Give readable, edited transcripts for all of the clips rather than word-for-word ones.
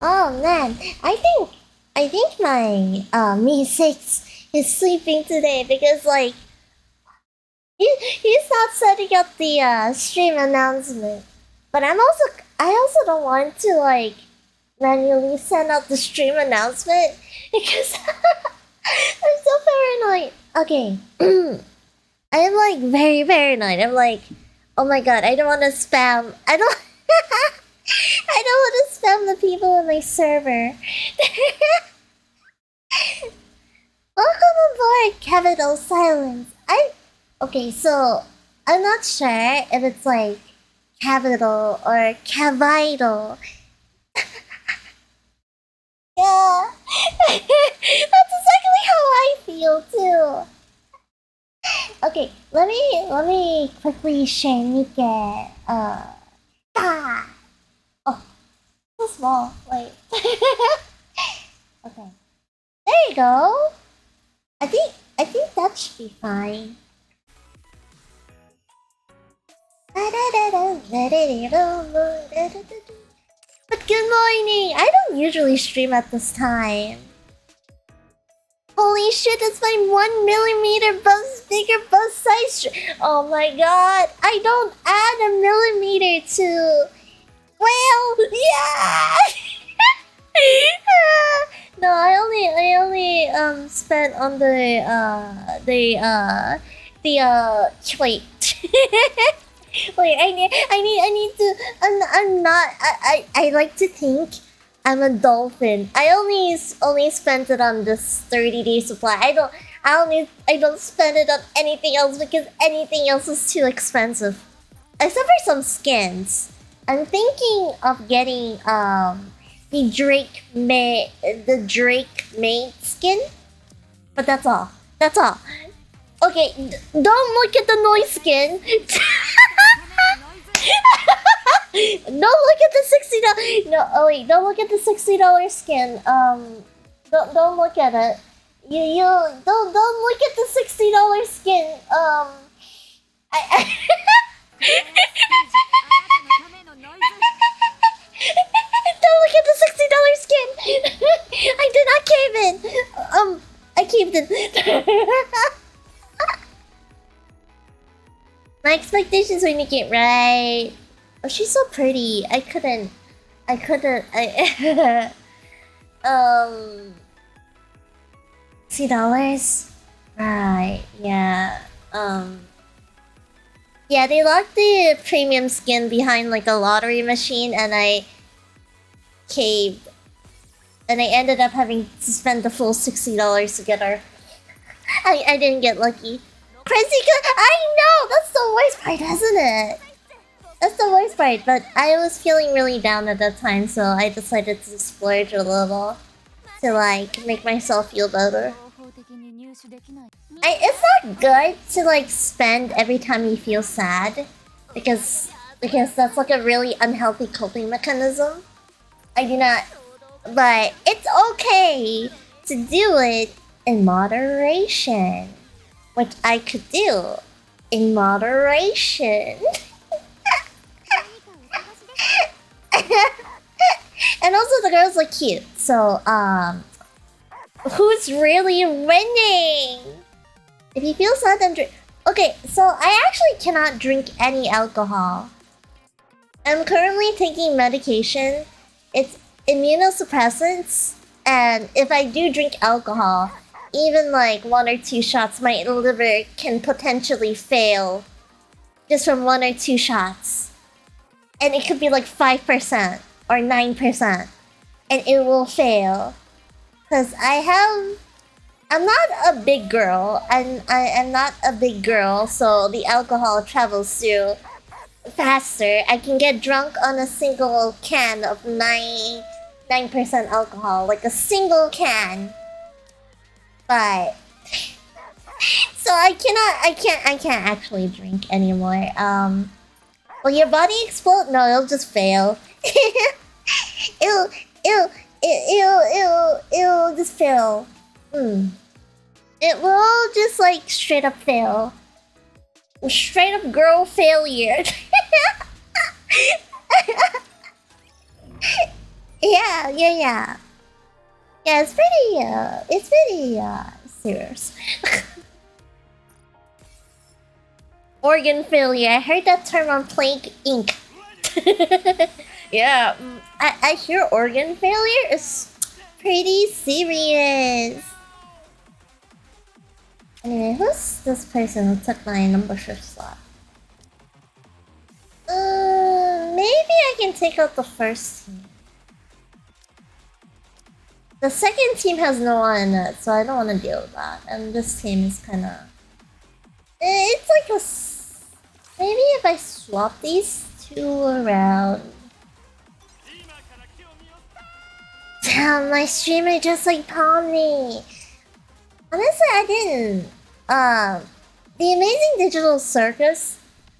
Oh man, I think my me6 is sleeping today because like he's not setting up the stream announcement. But I also don't want to like manually send out the stream announcement because I'm so paranoid. Okay. I'm like very paranoid. I'm like, oh my god, I don't want to spam. I don't I don't want to spam the people in my server. Welcome aboard, Capital Silence. Okay, so I'm not sure if it's like capital or cavital. Yeah, that's exactly how I feel too. Okay, let me quickly share Nike. Ah, oh, so small. Wait. Okay, there you go. I think that should be fine. But good morning! I don't usually stream at this time. Holy shit, it's my 1mm bigger bust size. Oh my god, I don't add a millimeter to. Well, yeah! No, I only spent on wait. Wait, I need to. I'm not. I like to think I'm a dolphin. I only spent it on this 30-day supply. I don't spend it on anything else because anything else is too expensive. Except for some skins. I'm thinking of getting the Drake maid skin. But that's all. That's all. Okay, don't look at the noise skin. Don't look at the $60. No, oh wait, don't look at the $60 skin. Don't look at it. You don't look at the $60 skin. I don't look at the $60 skin. I did not cave in. I caved in. My expectations were making it right. Oh, she's so pretty. I couldn't. $60. Right. Yeah. Yeah, they locked the premium skin behind like a lottery machine, and I caved. And I ended up having to spend the full $60 to get her. I didn't get lucky. Crazy good. I know. That's the worst part, isn't it? That's the worst part. But I was feeling really down at that time, so I decided to splurge a little to like make myself feel better. It's not good to like spend every time you feel sad, because that's like a really unhealthy coping mechanism. I do not, but it's okay to do it in moderation, which I could do in moderation. And also the girls look cute, so who's really winning? If you feel sad, then drink. Okay, so I actually cannot drink any alcohol. I'm currently taking medication. It's immunosuppressants, and if I do drink alcohol, even like 1 or 2 shots, my liver can potentially fail just from 1 or 2 shots. And it could be like 5% or 9%, and it will fail. Because I'm not a big girl, and I'm not a big girl, so the alcohol travels through faster. I can get drunk on a single can of 9% alcohol, like a single can. But so I can't actually drink anymore. Will your body explode? No, it'll just fail. it'll just fail. It will just like straight up fail. Straight up girl failure. Yeah. Yeah, it's pretty serious. Organ failure. I heard that term on Plank Inc. Yeah, I hear organ failure is pretty serious. Anyway, who's this person who took my number 5th slot? Maybe I can take out the first team. The second team has no one in it, so I don't want to deal with that. And this team is kind of... It's like a... Maybe if I swap these two around... Damn, my streamer just like palmed me. Honestly, I didn't. The Amazing Digital Circus,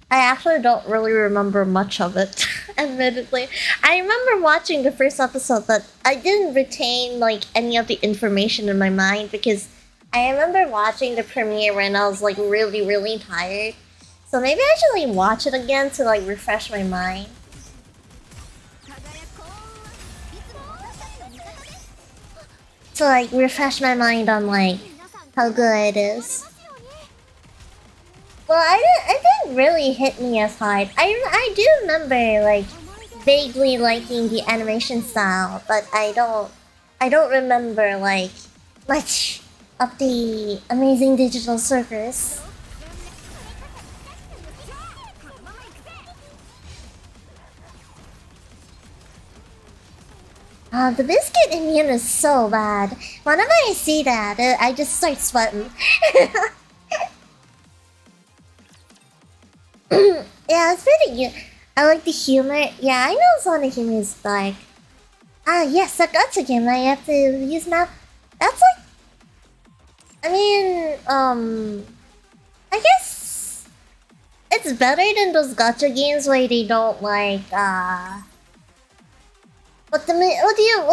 I actually don't really remember much of it, admittedly. I remember watching the first episode, but I didn't retain like any of the information in my mind because I remember watching the premiere when I was like really tired. So maybe I should like watch it again to like refresh my mind. To like refresh my mind on like how good it is. Well, it didn't really hit me as hard. I do remember like vaguely liking the animation style, but I don't remember like much of the Amazing Digital Circus. The biscuit immune is so bad. Whenever I see that, I just start sweating. Yeah, it's pretty good. I like the humor. Yeah, I know Sonic humor is like... Ah, yes, a gacha game I have to use now. That's like... I mean, I guess... It's better than those gacha games where they don't like, what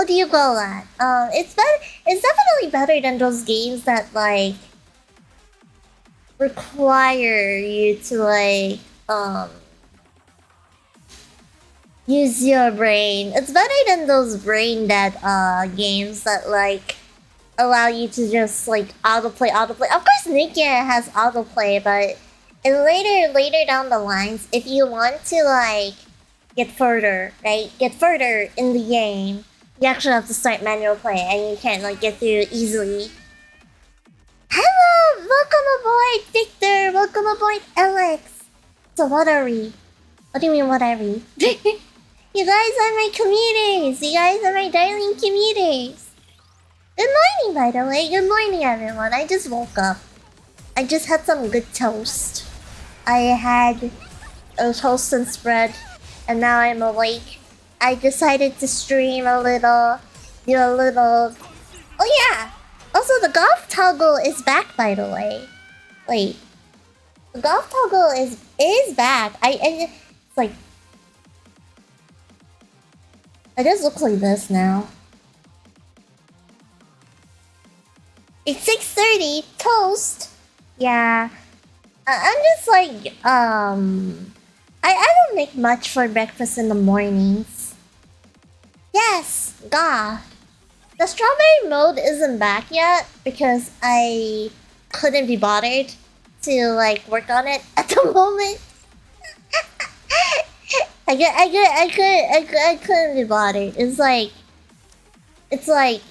do you call that? It's definitely better than those games that like require you to like use your brain. It's better than those brain dead games that like allow you to just like autoplay. Of course, Nikia has autoplay, but later down the lines, if you want to like get further in the game, you actually have to start manual play, and you can't like get through easily. Hello, welcome aboard, Victor. Welcome aboard, Alex. So what are we? What do you mean, what are we? You guys are my commuters. You guys are my darling commuters. Good morning, by the way. Good morning, everyone. I just woke up. I just had some good toast. I had a toast and spread, and now I'm awake. I decided to stream a little, do a little... Oh yeah! Also, the golf toggle is back, by the way. Wait. The golf toggle is back. It's like... It just looks like this now. It's 6:30. Toast. Yeah. I'm just like, I don't make much for breakfast in the mornings. Yes, gah. The strawberry mode isn't back yet because I couldn't be bothered to like work on it at the moment. I couldn't be bothered. It's like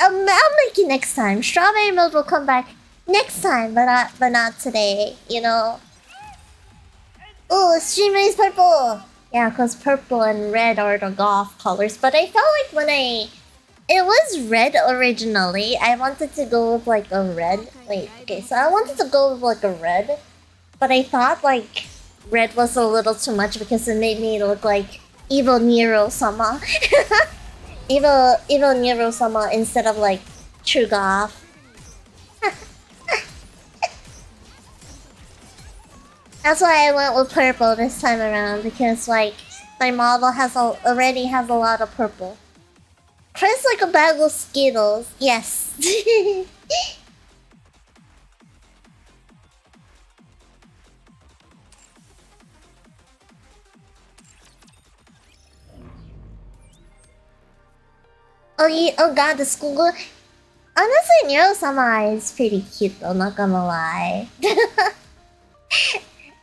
I'll make it next time. Strawberry mode will come back next time, but not today. You know. Oh, streamer is purple. Yeah, cause purple and red are the golf colors. But I felt like it was red originally. I wanted to go with like a red. Wait, okay, so I wanted to go with like a red, but I thought like red was a little too much because it made me look like evil Nero-sama. evil Nero-sama instead of like true golf. That's why I went with purple this time around, because like my model already has a lot of purple. Chris like a bag of Skittles. Yes. Oh god, the school. Honestly, Nero-sama is pretty cute though, not gonna lie.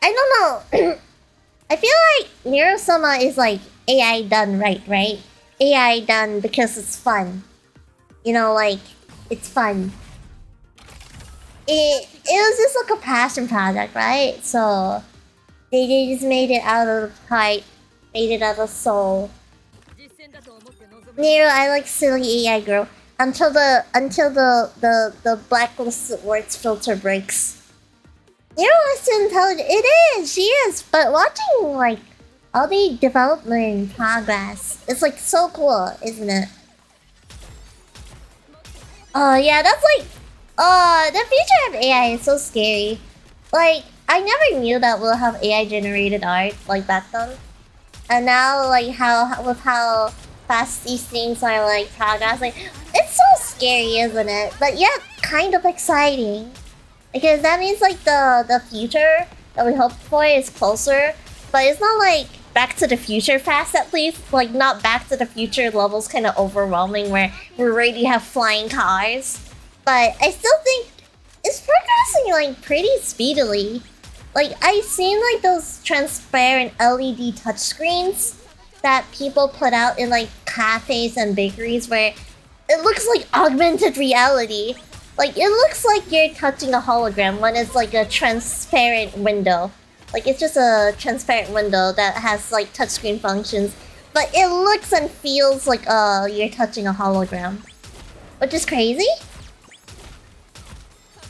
I don't know. I feel like Nero-sama is like AI done right? AI done because it's fun. You know, like, it's fun. It was just like a passion project, right? So they just made it out of heart, made it out of soul. Nero, I like silly AI girl until the blacklisted words filter breaks. Nero is too intelligent. It is, she is. But watching like all the development progress, it's like so cool, isn't it? Oh yeah, that's like, the future of AI is so scary. Like, I never knew that we'll have AI generated art like back then. And now, like, how fast these things are like progressing, it's so scary, isn't it? But yet, kind of exciting. Because that means like the future that we hope for is closer. But it's not like Back to the Future fast, at least. Like, not Back to the Future levels kind of overwhelming where we already have flying cars. But I still think it's progressing like pretty speedily. Like, I've seen like those transparent LED touchscreens that people put out in like cafes and bakeries where it looks like augmented reality. Like, it looks like you're touching a hologram when it's like a transparent window. Like, it's just a transparent window that has like touchscreen functions. But it looks and feels like you're touching a hologram. Which is crazy.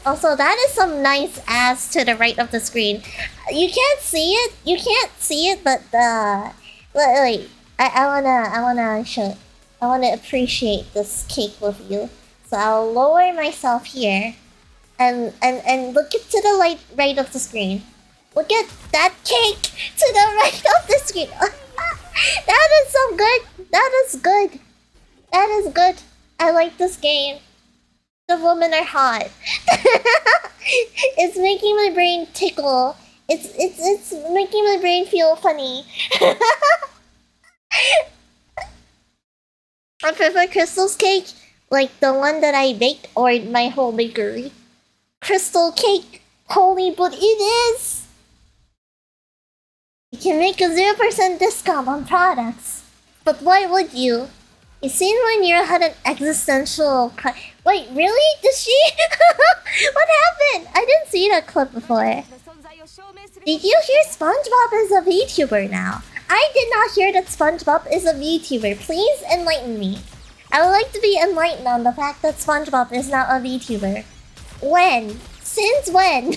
Also, that is some nice ass to the right of the screen. You can't see it. You can't see it, but wait. I wanna appreciate this cake with you. So I'll lower myself here, and look it to the right of the screen. Look at that cake to the right of the screen. That is so good. That is good. That is good. I like this game. The women are hot. It's making my brain tickle. It's making my brain feel funny. I prefer Crystal's cake, like the one that I baked, or my whole bakery. Crystal cake, holy, but it is. You can make a 0% discount on products. But why would you? You seen when you had an existential Wait, really? Did she? What happened? I didn't see that clip before. Did you hear SpongeBob is a VTuber now? I did not hear that SpongeBob is a VTuber. Please enlighten me. I would like to be enlightened on the fact that SpongeBob is now a VTuber. When? Since when?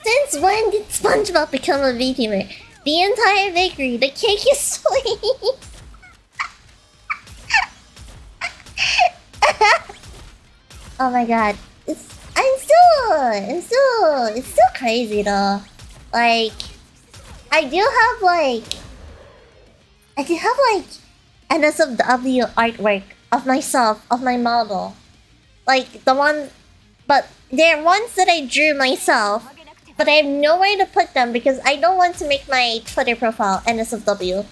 Since when did SpongeBob become a VTuber? The entire bakery, the cake is sweet. Oh my god. It's still crazy though. Like, I do have NSFW artwork of myself, of my model. Like the one, but they're ones that I drew myself, but I have nowhere to put them because I don't want to make my Twitter profile NSFW.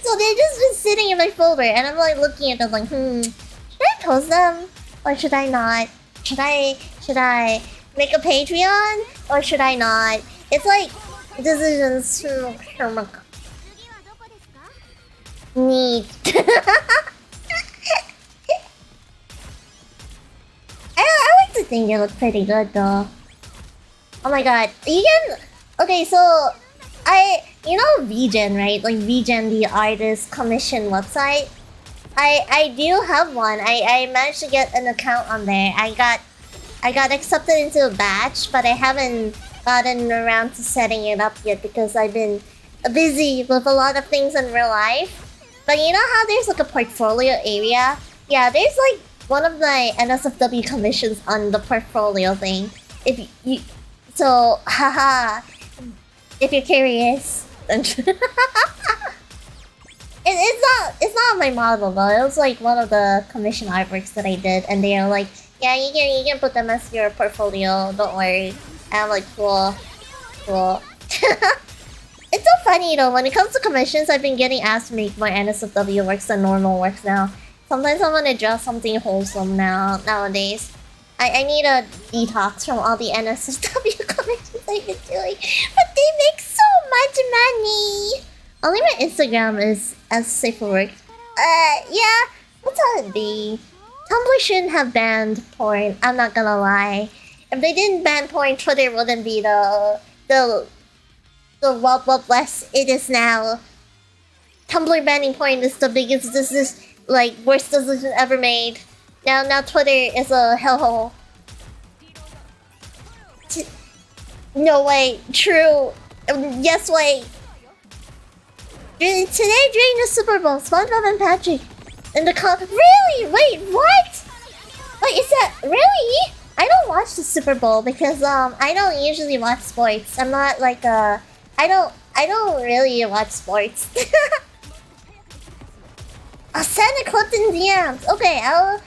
So they're just been sitting in my folder, and I'm like looking at them like, should I post them or should I not? Should I make a Patreon or should I not? It's like decisions to need. I like to think they look pretty good though. Oh my god, you can. Okay, so you know VGen, right? Like VGen, the artist commission website. I do have one. I managed to get an account on there. I got accepted into a batch, but I haven't gotten around to setting it up yet because I've been busy with a lot of things in real life. But you know how there's like a portfolio area? Yeah, there's like one of my NSFW commissions on the portfolio thing. If you, so haha, if you're curious. It's not my model though. It was like one of the commission artworks that I did, and they are like, yeah, you can put them as your portfolio. Don't worry. And I'm like, cool. It's so funny though, when it comes to commissions, I've been getting asked to make more NSFW works than normal works now. Sometimes I want to draw something wholesome nowadays. I need a detox from all the NSFW commissions I've been doing. But they make so much money! Only my Instagram is as safe for work. Yeah, what's how it be? Tumblr shouldn't have banned porn, I'm not gonna lie. If they didn't ban porn, Twitter wouldn't be the what less it is now. Tumblr banning porn is the biggest like worst decision ever made. Now Twitter is a hellhole. No way, true. Yes way. Today during the Super Bowl, SpongeBob and Patrick in the really? Wait, what? Wait, is that really? I don't watch the Super Bowl because I don't usually watch sports. I'm not like I don't really watch sports. I'll send a clip in DMs. Okay, I'll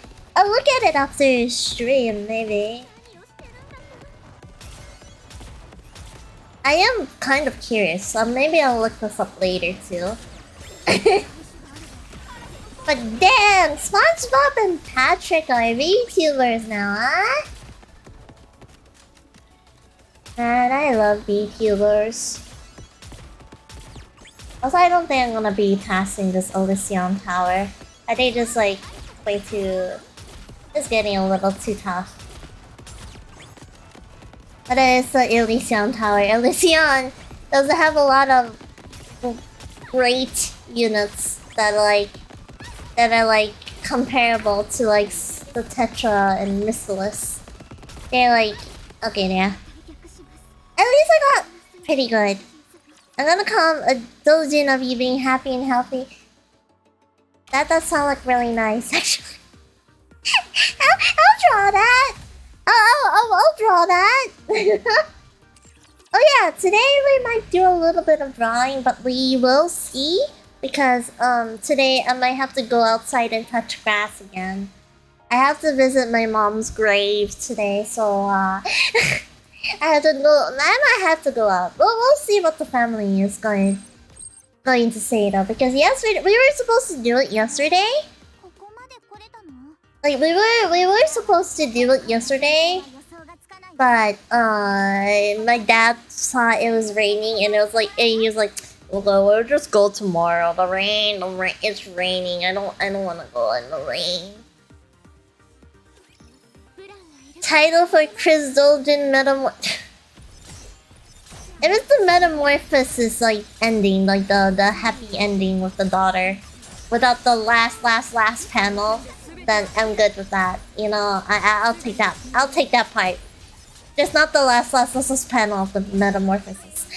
look at it after stream maybe. I am kind of curious, so maybe I'll look this up later too. But damn, SpongeBob and Patrick are VTubers now, huh? Man, I love VTubers. Also, I don't think I'm gonna be passing this Elysium Tower. I think just like way too... It's getting a little too tough. But it is the Elysium Tower. Elysium doesn't have a lot of great units that are like comparable to like the Tetra and Missilis. They're like okay, yeah. At least I got pretty good. I'm gonna come a dozen of you being happy and healthy. That does sound like really nice, actually. I'll draw that. I'll draw that. Oh yeah, today we might do a little bit of drawing, but we will see because today I might have to go outside and touch grass again. I have to visit my mom's grave today, so I have to go. I might have to go out. We'll see what the family is going to say though, because yesterday we were supposed to do it yesterday. Like we were supposed to do it yesterday, but my dad saw it was raining and it was like he was like, we'll just go tomorrow. The rain, it's raining. I don't want to go in the rain. Title for Chris Dolgen If it's the metamorphosis like ending, like the happy ending with the daughter, without the last panel, then I'm good with that. You know, I'll take that. I'll take that part. Just not the last panel of the metamorphosis.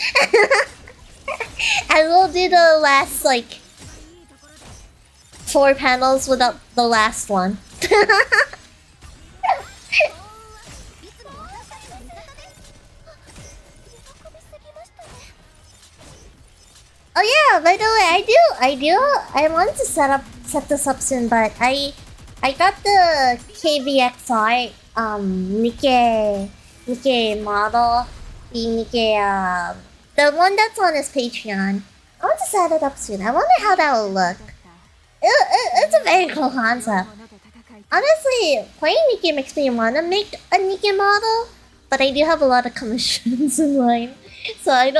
I will do the last like 4 panels without the last one. Oh yeah, by the way, I want to set this up soon, but I got the KVXR Nikkei model, the Nikkei the one that's on his Patreon. I want to set it up soon. I wonder how that will look. It's a very cool concept. Honestly, playing Nikkei makes me wanna make a Nikkei model, but I do have a lot of commissions in line. So I'm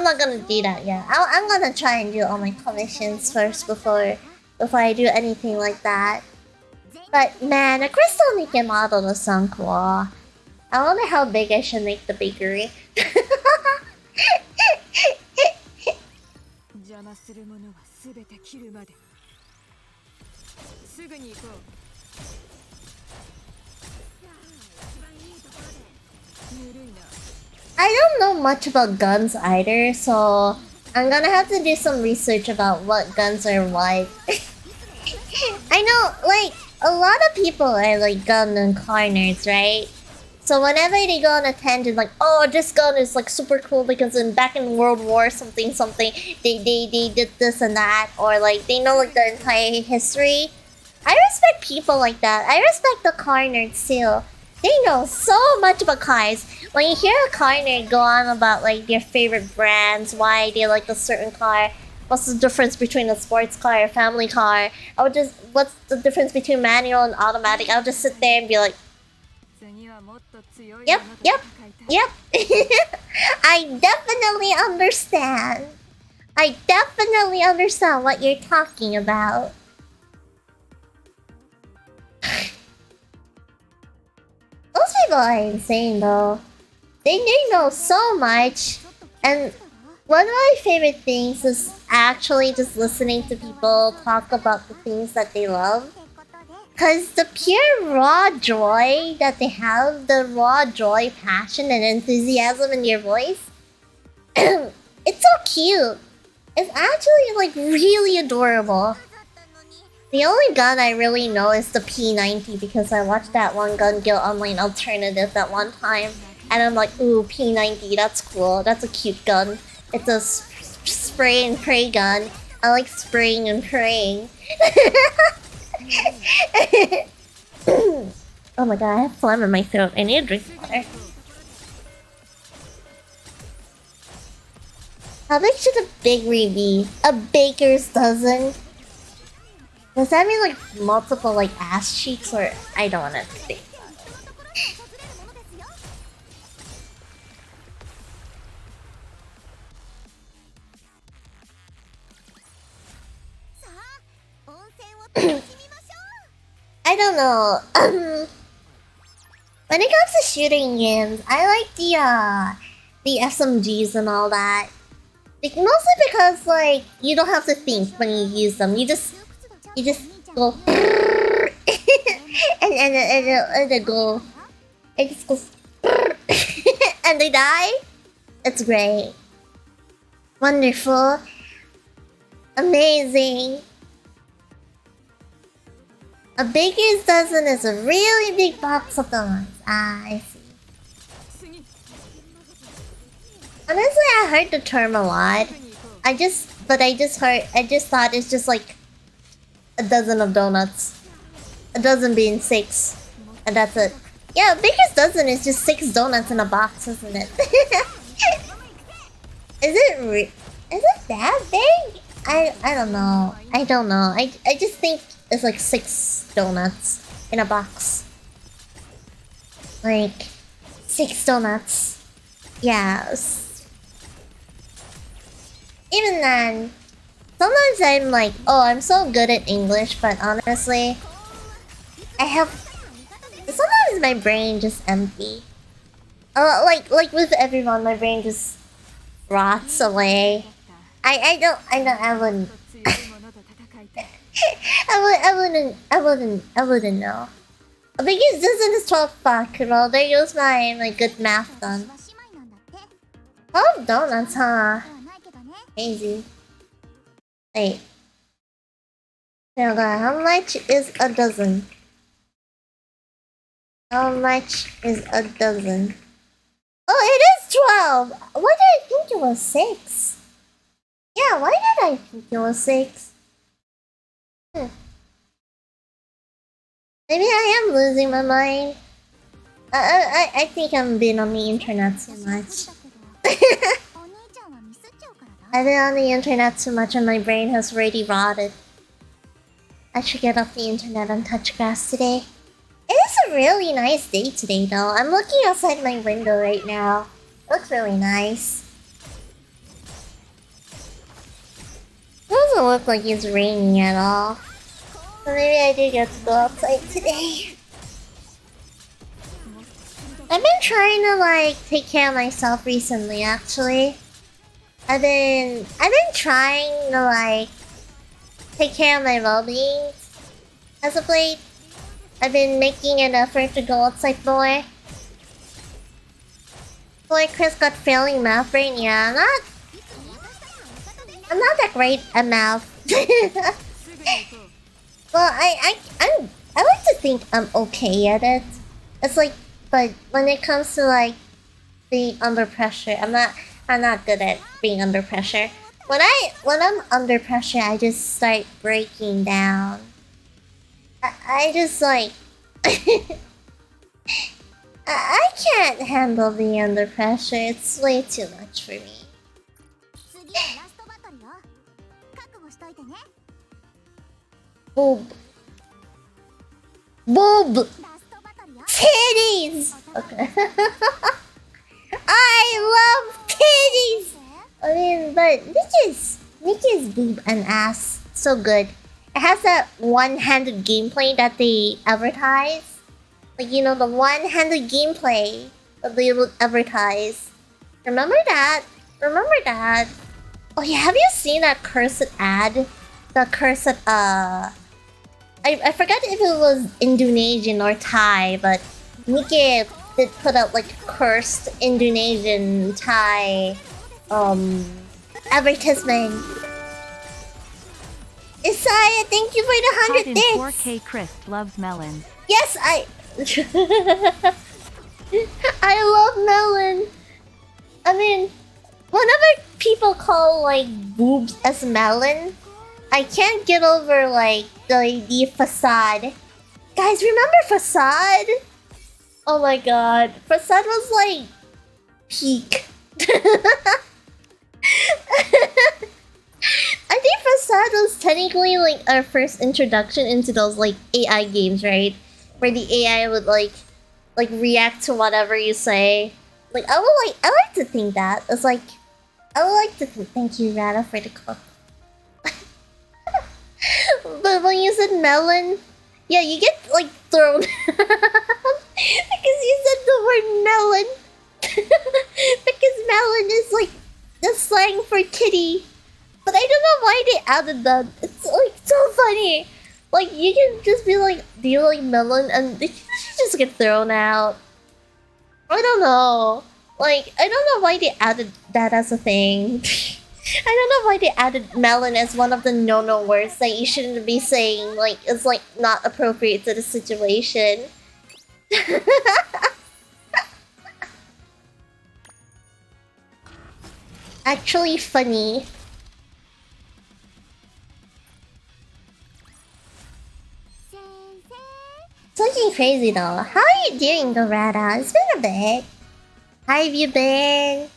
not gonna do that yet. I'm gonna try and do all my commissions first before I do anything like that. But man, a crystal Nikkei model does sound cool. I wonder how big I should make the bakery. I don't know much about guns either, so I'm gonna have to do some research about what guns are what. I know, like, a lot of people are like gun and car nerds, right? So whenever they go on a tangent like, oh, this gun is like super cool because back in World War something, they did this and that, or like they know like the entire history. I respect people like that. I respect the car nerds too. They know so much about cars. When you hear a car nerd go on about like their favorite brands, why they like a certain car, what's the difference between a sports car, a family car, what's the difference between manual and automatic? I'll just sit there and be like, yep, yep, yep. I definitely understand. I definitely understand what you're talking about. Those people are insane though. They know so much. And one of my favorite things is actually just listening to people talk about the things that they love. Cause the pure raw joy that they have, the raw joy, passion, and enthusiasm in your voice, it's so cute. It's actually like really adorable. The only gun I really know is the P90 because I watched that one Gun Guild Online alternative that one time. And I'm like, ooh, P90, that's cool. That's a cute gun. It's a spray and pray gun. I like spraying and praying. Oh my god, I have phlegm in my throat. I need to drink water. How big should a bakery be? A baker's dozen? Does that mean like multiple like ass cheeks, or I don't want to think about it? I don't know. When it comes to shooting games, I like the SMGs and all that. Like, mostly because like you don't have to think when you use them. You just go and they go. It just goes and they die. It's great. Wonderful. Amazing. A baker's dozen is a really big box of donuts. Ah, I see. Honestly, I heard the term a lot. I just thought it's just like a dozen of donuts. A dozen being 6. And that's it. Yeah, a baker's dozen is just 6 donuts in a box, isn't it? Is it that big? I don't know. I don't know. I just think it's like 6 donuts in a box. Like 6 donuts. Yeah. Even then, sometimes I'm like, oh, I'm so good at English, but honestly, sometimes my brain just empty. Like with everyone, my brain just rots away. I wouldn't. I wouldn't know. I think it's just in this 12 fuck. Well, there goes my good math done. 12 donuts, huh? Crazy. Wait. Hold on, how much is a dozen? How much is a dozen? Oh, it is 12! Why did I think it was 6? Yeah, why did I think it was 6? Maybe I am losing my mind. I think I'm being on the internet too much. I've been on the internet too much and my brain has already rotted. I should get off the internet and touch grass today. It is a really nice day today though. I'm looking outside my window right now. It looks really nice. It doesn't look like it's raining at all. So maybe I do get to go outside today. I've been trying to like take care of myself recently actually. I've been trying to like take care of my well-being as of late. I've been making an effort to go outside more. Boy, Chris got failing math brain. Yeah, I'm not that great at math. Well, I like to think I'm okay at it. It's like, but when it comes to like being under pressure, I'm not good at being under pressure. When I'm under pressure, I just start breaking down. I just like I can't handle being under pressure. It's way too much for me. Boob. Boob! Titties! Okay. I love titties! I mean, but Nikki's boob and ass so good. It has that one-handed gameplay that they advertise. Like, you know, the one-handed gameplay that they would advertise. Remember that? Remember that? Oh yeah, have you seen that cursed ad? The cursed, I forgot if it was Indonesian or Thai, but Nikki did put up like cursed Indonesian Thai advertisement. Isaiah, thank you for the 100 bits. 4K Chris loves melons. Yes, I love melon. I mean, whenever people call like boobs as melon, I can't get over like the facade. Guys, remember facade? Oh my god, facade was like peak. I think facade was technically like our first introduction into those like AI games, right? Where the AI would like react to whatever you say. Like I like to think that. It's like I would like to think, thank you Rada for the cook. But when you said melon, yeah, you get like thrown because you said the word melon. Because melon is like the slang for titty. But I don't know why they added that. It's like so funny. Like you can just be like, do you like melon? And you just get thrown out. I don't know. Like I don't know why they added that as a thing. I don't know why they added melon as one of the no-no words that you shouldn't be saying. Like it's like not appropriate to the situation. Actually funny. It's looking crazy though. How are you doing, Dorada? It's been a bit. How have you been?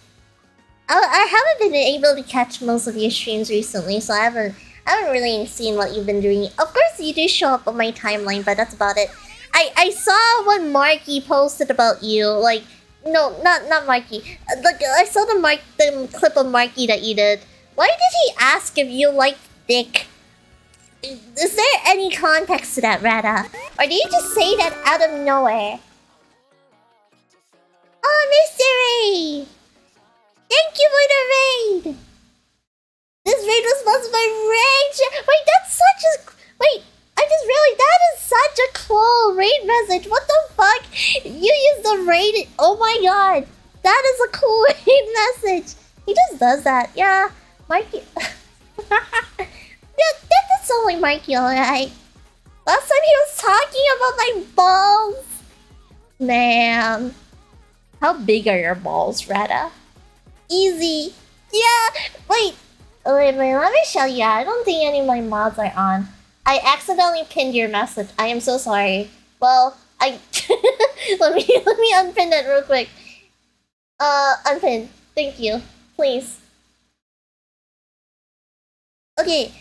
I haven't been able to catch most of your streams recently, so I haven't really seen what you've been doing. Of course, you do show up on my timeline, but that's about it. I saw what Marky posted about you. Like, no, not Marky. Like, I saw the clip of Marky that you did. Why did he ask if you liked dick? Is there any context to that, Rada? Or did you just say that out of nowhere? Oh, Mystery! Thank you for the raid! This raid was sponsored by Rage! Wait, that's such a... Wait, I just realized that is such a cool raid message. What the fuck? You used the raid... Oh my god. That is a cool raid message. He just does that. Yeah, Mikey... Yeah, that does sound like Mikey, alright. Last time he was talking about my balls. Man. How big are your balls, Rada? Easy. Yeah, wait, let me show you. I don't think any of my mods are on. I accidentally pinned your message. I am so sorry. Well, I... let me unpin it real quick. Unpin. Thank you. Please. Okay.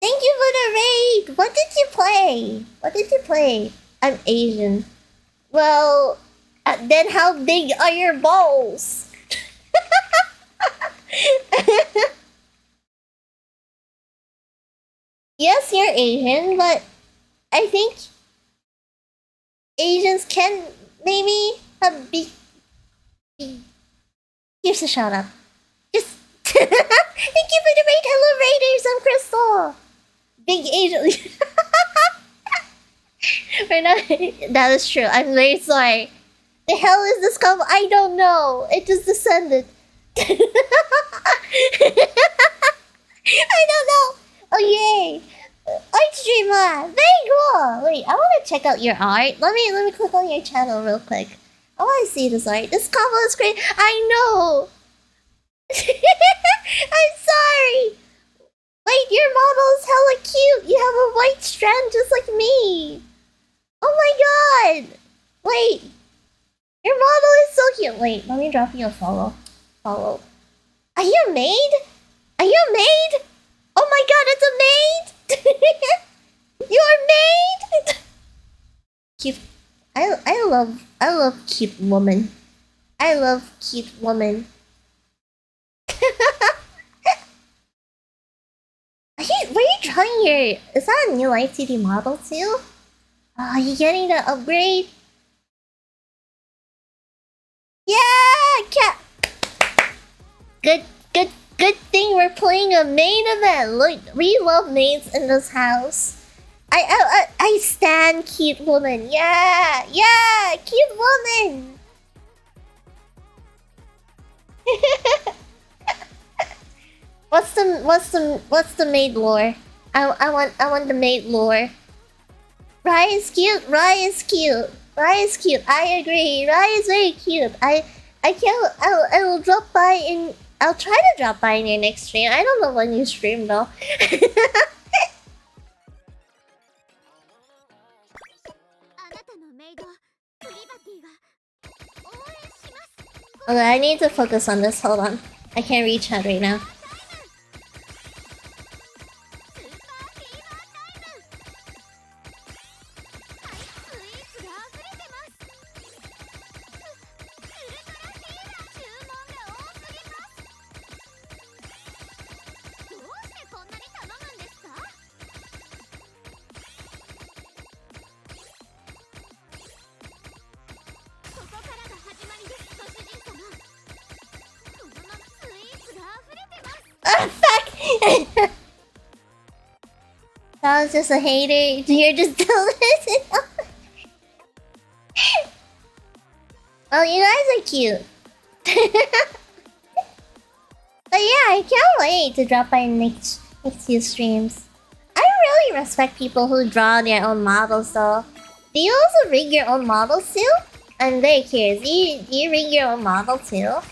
Thank you for the raid! What did you play? What did you play? I'm Asian. Well, then how big are your balls? Yes, you're Asian, but I think Asians can maybe have big... Here's a shout out. Just... Thank you for the raid! Hello Raiders, I'm Crystal! Big Asian... Right now, that is true. I'm very sorry. The hell is this combo? I don't know. It just descended. I don't know. Oh yay! Art streamer, very cool. Wait, I want to check out your art. Let me click on your channel real quick. I want to see this art. This combo is great. I know. I'm sorry. Wait, your model is hella cute. You have a white strand just like me. Oh my god. Wait. Your model is so cute. Wait, let me drop you a follow. Follow. Are you a maid? Are you a maid? Oh my god, it's a maid! You're a maid! Cute. I love cute woman. I love cute woman. Were you trying your... Is that a new Life TV model too? Oh, you getting the upgrade? Yeah! Cat! Good thing we're playing a maid event. Look, we love maids in this house. I stand cute woman. Yeah! Yeah! Cute woman! What's the maid lore? I want the maid lore. Rai is cute. Rai is cute. Rai is cute. I agree. Rai is very cute. I will drop by in. I'll try to drop by in your next stream. I don't know when you stream though. Okay, I need to focus on this. Hold on. I can't reach out right now. Ah, fuck! That was just a hater. You're just delicious. Well, you guys are cute. But yeah, I can't wait to drop by next few streams. I really respect people who draw their own models though. Do you also rig your own models too? I'm very curious. Do you rig your own model too?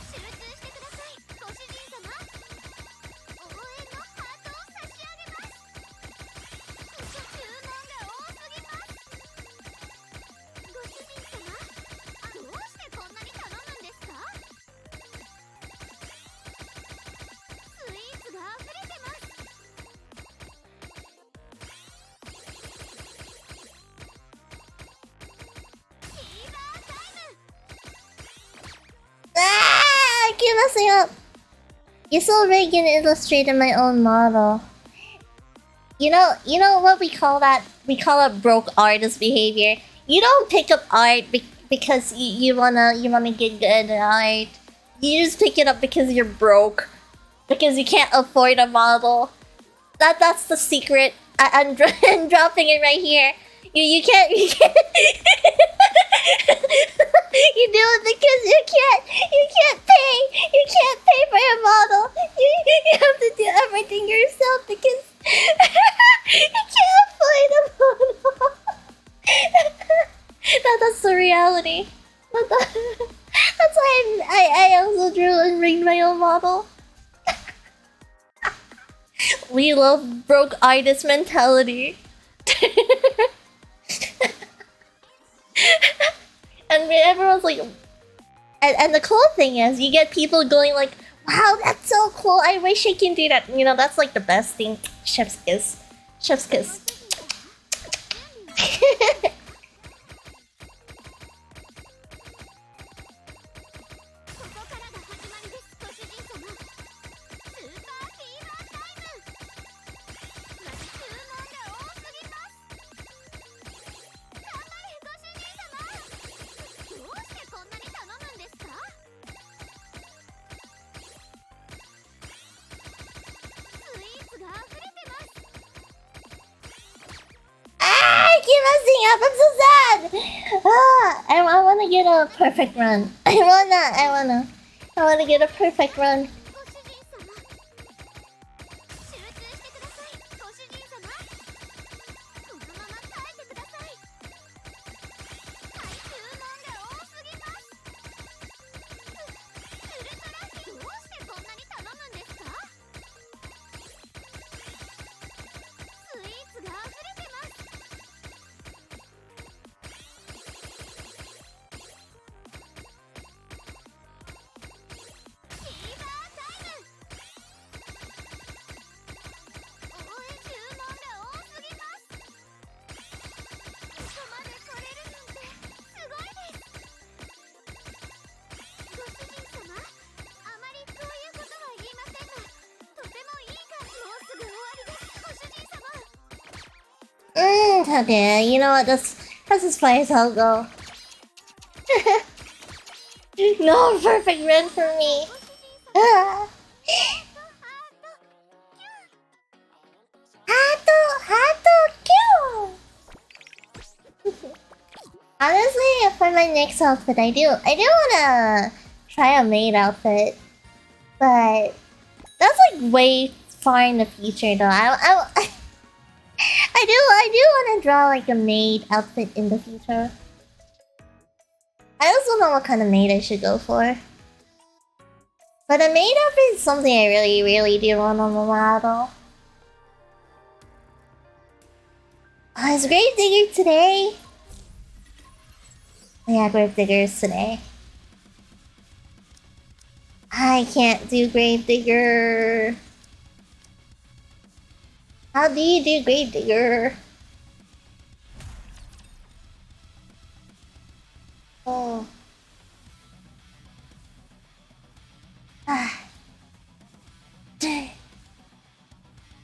Ah! Keep messing up! You still rig and illustrated my own model. You know what we call that? We call it broke artist behavior. You don't pick up art because you wanna get good at art. You just pick it up because you're broke. Because you can't afford a model. That's the secret. I'm dropping it right here. You can't you do it because you can't pay for a model. You have to do everything yourself because you can't afford a model. That's the reality. That's why I also drew and rigged my own model. We love broke artist mentality. And everyone's like, and the cool thing is, you get people going like, "Wow, that's so cool! I wish I can do that." You know, that's like the best thing. Chef's kiss, chef's kiss. I keep messing up. I'm so sad. I wanna get a perfect run. I wanna get a perfect run. Okay, you know what? That's as far as I'll go. No perfect run for me. Ah. Hato, cute. Honestly, for my next outfit, I do wanna try a maid outfit, but that's like way far in the future, though. I do wanna draw like a maid outfit in the future. I also know what kind of maid I should go for. But a maid outfit is something I really do want on the model. Oh, is Grave Digger today? Oh, yeah, Grave Digger is today. I can't do Grave Digger. How do you do Grave Digger? Oh.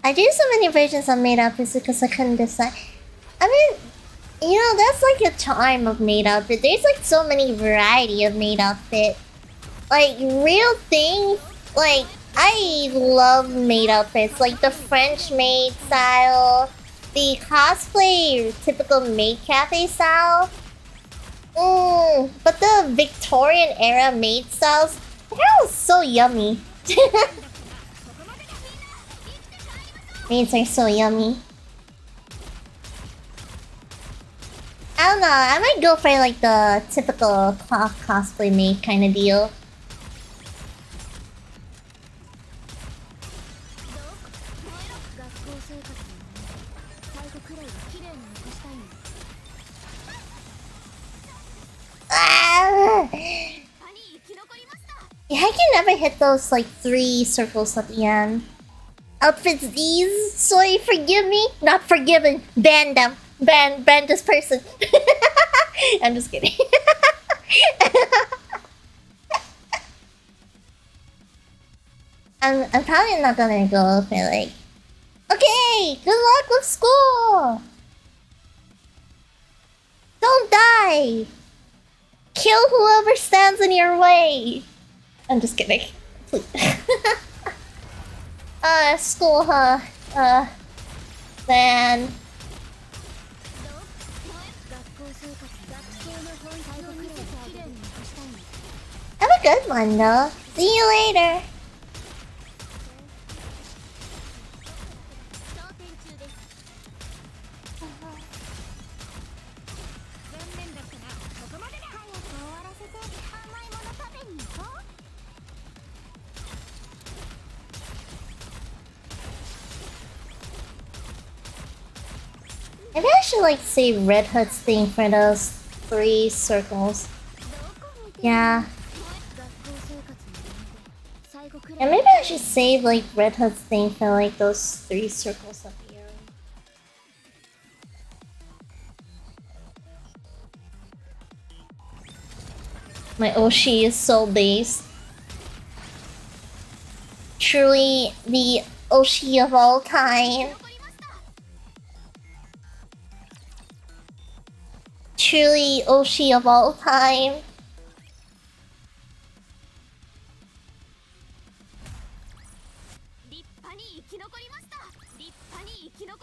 I do so many versions of maid outfits because I couldn't decide. I mean, you know, that's like a charm of maid outfit. There's like so many variety of maid outfit. Like real things. Like I love maid outfits, like the French maid style, the cosplay typical maid cafe style. But the Victorian era maid styles, that was so yummy. Maids are so yummy. I don't know, I might go for like the typical cloth cosplay maid kind of deal. Ah! Yeah, I can never hit those like 3 circles at the end. Outfits these, sorry, forgive me, not forgiven. Ban them. Ban this person. I'm just kidding. I'm probably not gonna go for like, okay, good luck with school. Don't die. Kill whoever stands in your way. I'm just kidding. Please. School, huh? Man. Have a good one, though. See you later. Maybe I should like save Red Hood's thing for those 3 circles. Yeah. And maybe I should save like Red Hood's thing for like those 3 circles up here. My Oshi is so based. Truly the Oshi of all time. Truly Oshi of all time.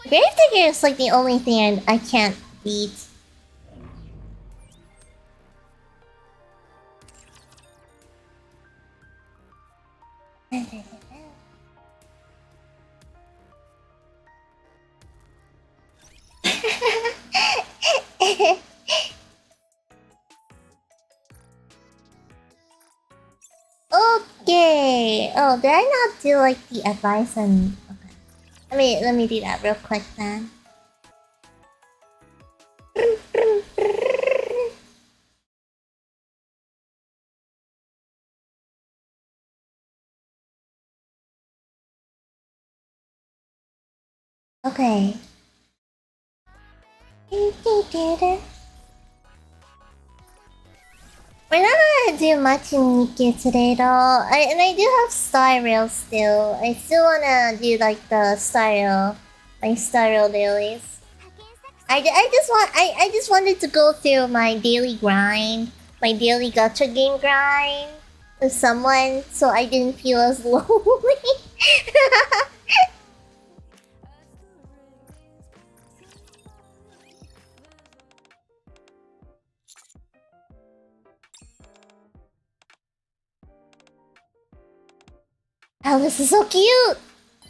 Gravedigger is like the only thing I can't beat. Okay. Oh, did I not do like the advice and okay. Let me do that real quick then. Okay. We're not gonna do much in Nikki today though. I do have Star Rail still. I still wanna do like the Star Rail, like Star Rail dailies. I just wanted to go through my daily grind, my daily gacha game grind with someone, so I didn't feel as lonely. Alice is so cute.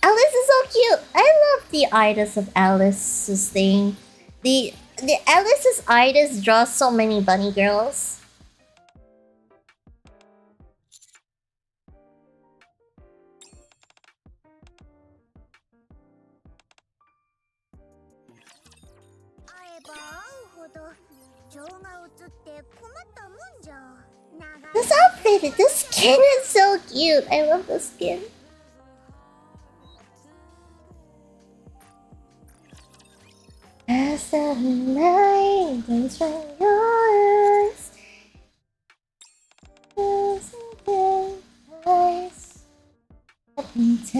Alice is so cute. I love the artist of Alice's thing. The Alice's artist draws so many bunny girls. This outfit, this skin is so cute. I love the skin. As the night is from yours, eyes up into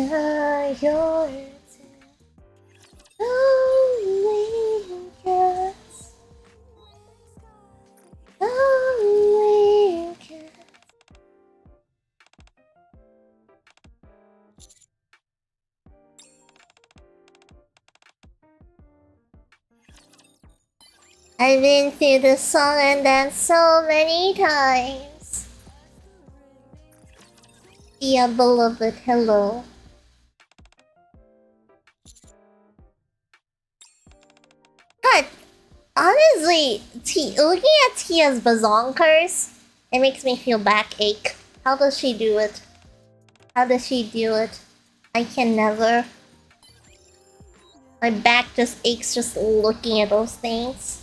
yours. Only cats, only cats. I've been through this song and dance so many times. Dear beloved, hello. God, honestly, looking at Tia's bazonkers, it makes me feel backache. How does she do it? How does she do it? I can never. My back just aches just looking at those things.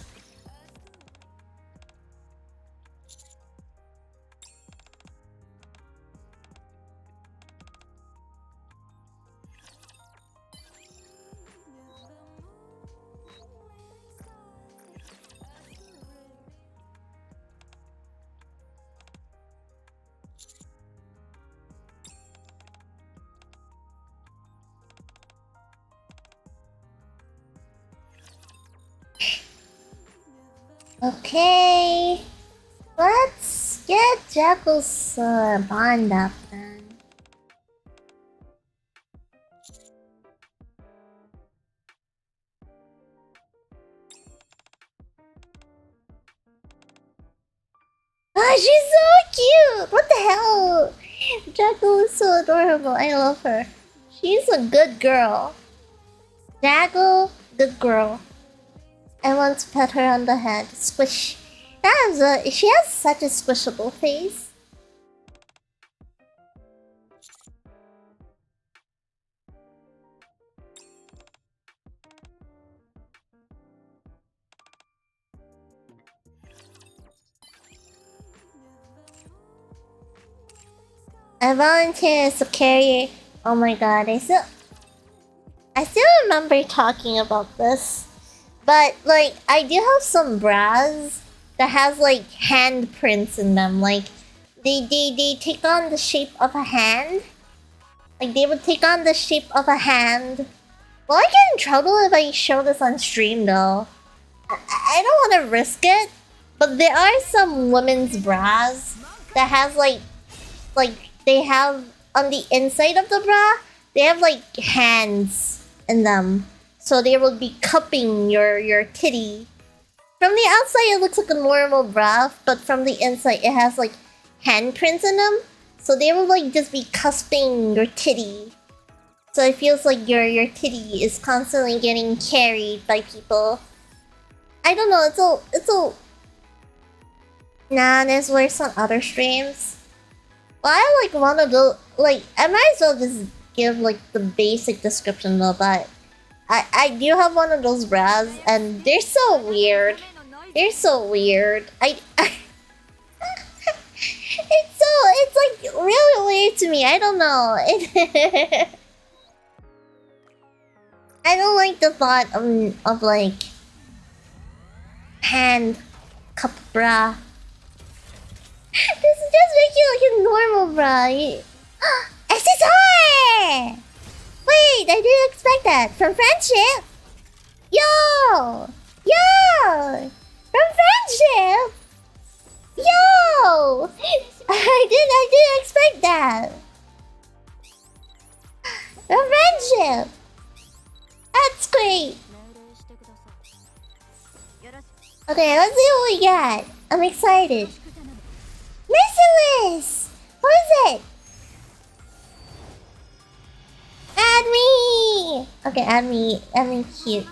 Okay, let's get Jackal's bond up then. Oh, she's so cute! What the hell? Jackal is so adorable. I love her. She's a good girl. Jackal, good girl. I want to pet her on the head. Squish. She has such a squishable face. I volunteer as a carrier. Oh my god, I still remember talking about this. But like I do have some bras that has like handprints in them. Like they take on the shape of a hand. Like they would take on the shape of a hand. Well, I get in trouble if I show this on stream though. I don't want to risk it. But there are some women's bras that has like they have on the inside of the bra, they have like hands in them. So they will be cupping your titty. From the outside it looks like a normal bra, but from the inside it has like handprints in them. So they will like just be cusping your titty. So it feels like your titty is constantly getting carried by people. I don't know, it's a nah, there's worse on other streams. Well, I like one of the like I might as well just give like the basic description though, but I do have one of those bras and they're so weird. They're so weird. It's like really weird to me. I don't know. I don't like the thought of like hand cup bra. This is just making like a normal bra. SSR! Wait, I didn't expect that. From friendship? Yo! Yo! Okay, let's see what we get. I'm excited. Merciless! What is it? Add me! Okay, add me. Add me cute.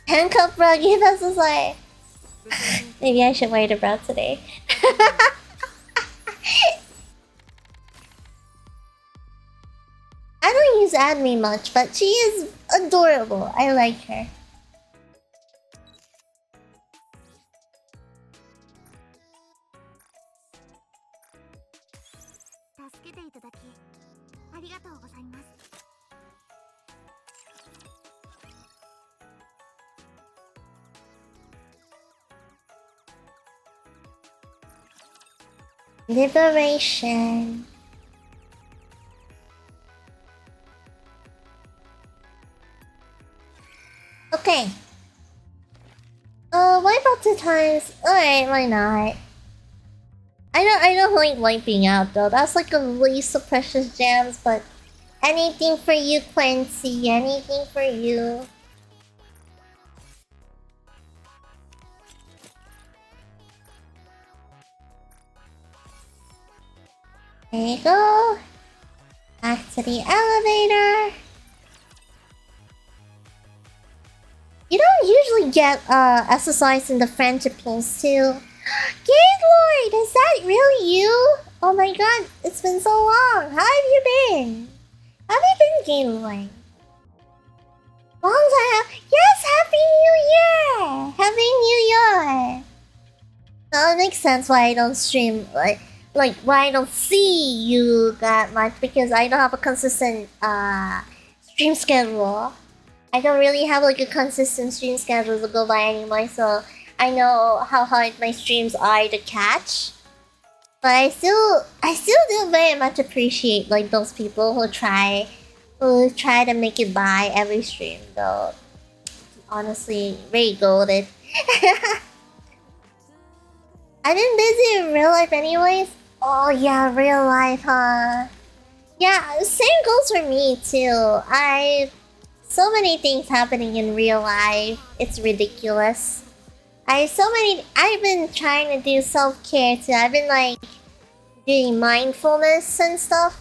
Handcuff bro, give us a sign. Maybe I should wear the bra today. I don't use add me much, but she is adorable. I like her. Liberation. Okay. Wipe out 2 times. Alright, why not? I don't like wiping out though. That's like a waste of precious gems, but anything for you, Quincy. Anything for you. There you go. Back to the elevator. You don't usually get exercise in the friendship pools too. Gaylord, is that really you? Oh my god, it's been so long. How have you been? How have you been, Gaylord? Long time. Yes, Happy New Year! Happy New Year! Now it makes sense why I don't stream like why I don't see you that much, because I don't have a consistent stream schedule. I don't really have like a consistent stream schedule to go by anymore, so I know how hard my streams are to catch. But I still do very much appreciate like those people who try to make it by every stream though. Honestly, very goated. I've been busy in real life anyways. Oh yeah, real life, huh? Yeah, same goes for me too. So many things happening in real life. It's ridiculous. I've been trying to do self-care too. I've been like doing mindfulness and stuff.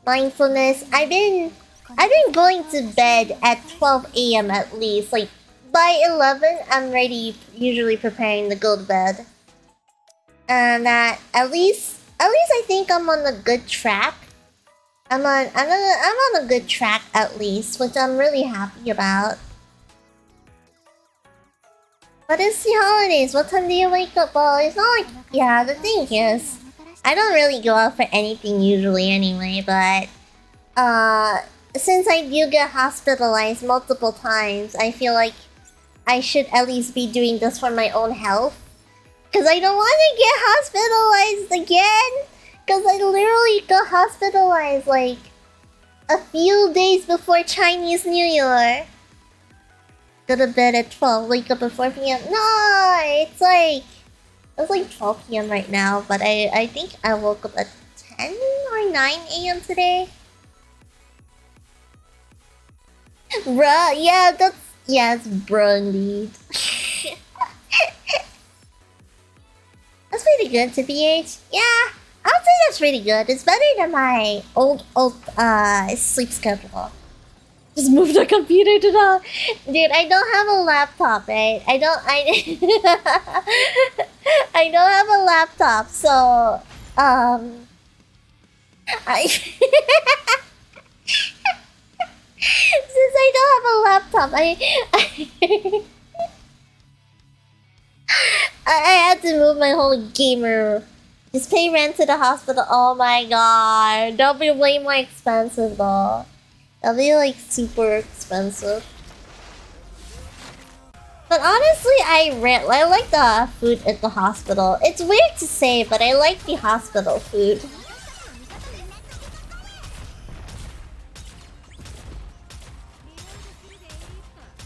Mindfulness. I've been going to bed at 12 a.m. at least. Like by 11, I'm usually preparing to go to bed. And at least I think I'm on a good track. I'm on a good track at least, which I'm really happy about. But it's the holidays. What time do you wake up? Well, it's not like... Yeah, the thing is, I don't really go out for anything usually anyway, but... Since I do get hospitalized multiple times, I feel like I should at least be doing this for my own health. Because I don't want to get hospitalized again! Because I literally got hospitalized like a few days before Chinese New Year. Go to bed at 12, wake up at 4 p.m. No, it's like 12 p.m. right now, but I think I woke up at 10 or 9 a.m. today. Bruh, yeah, it's bruh indeed. That's pretty good to BH. Yeah, I would say that's pretty good. It's better than my old sleep schedule. Just move the computer to the... Dude, I don't have a laptop, right? I don't have a laptop, so... Since I don't have a laptop, I had to move my whole gamer. Just pay rent to the hospital. Oh my god. That'll be way more expensive though. That'll be like super expensive. But honestly, I like the food at the hospital. It's weird to say, but I like the hospital food.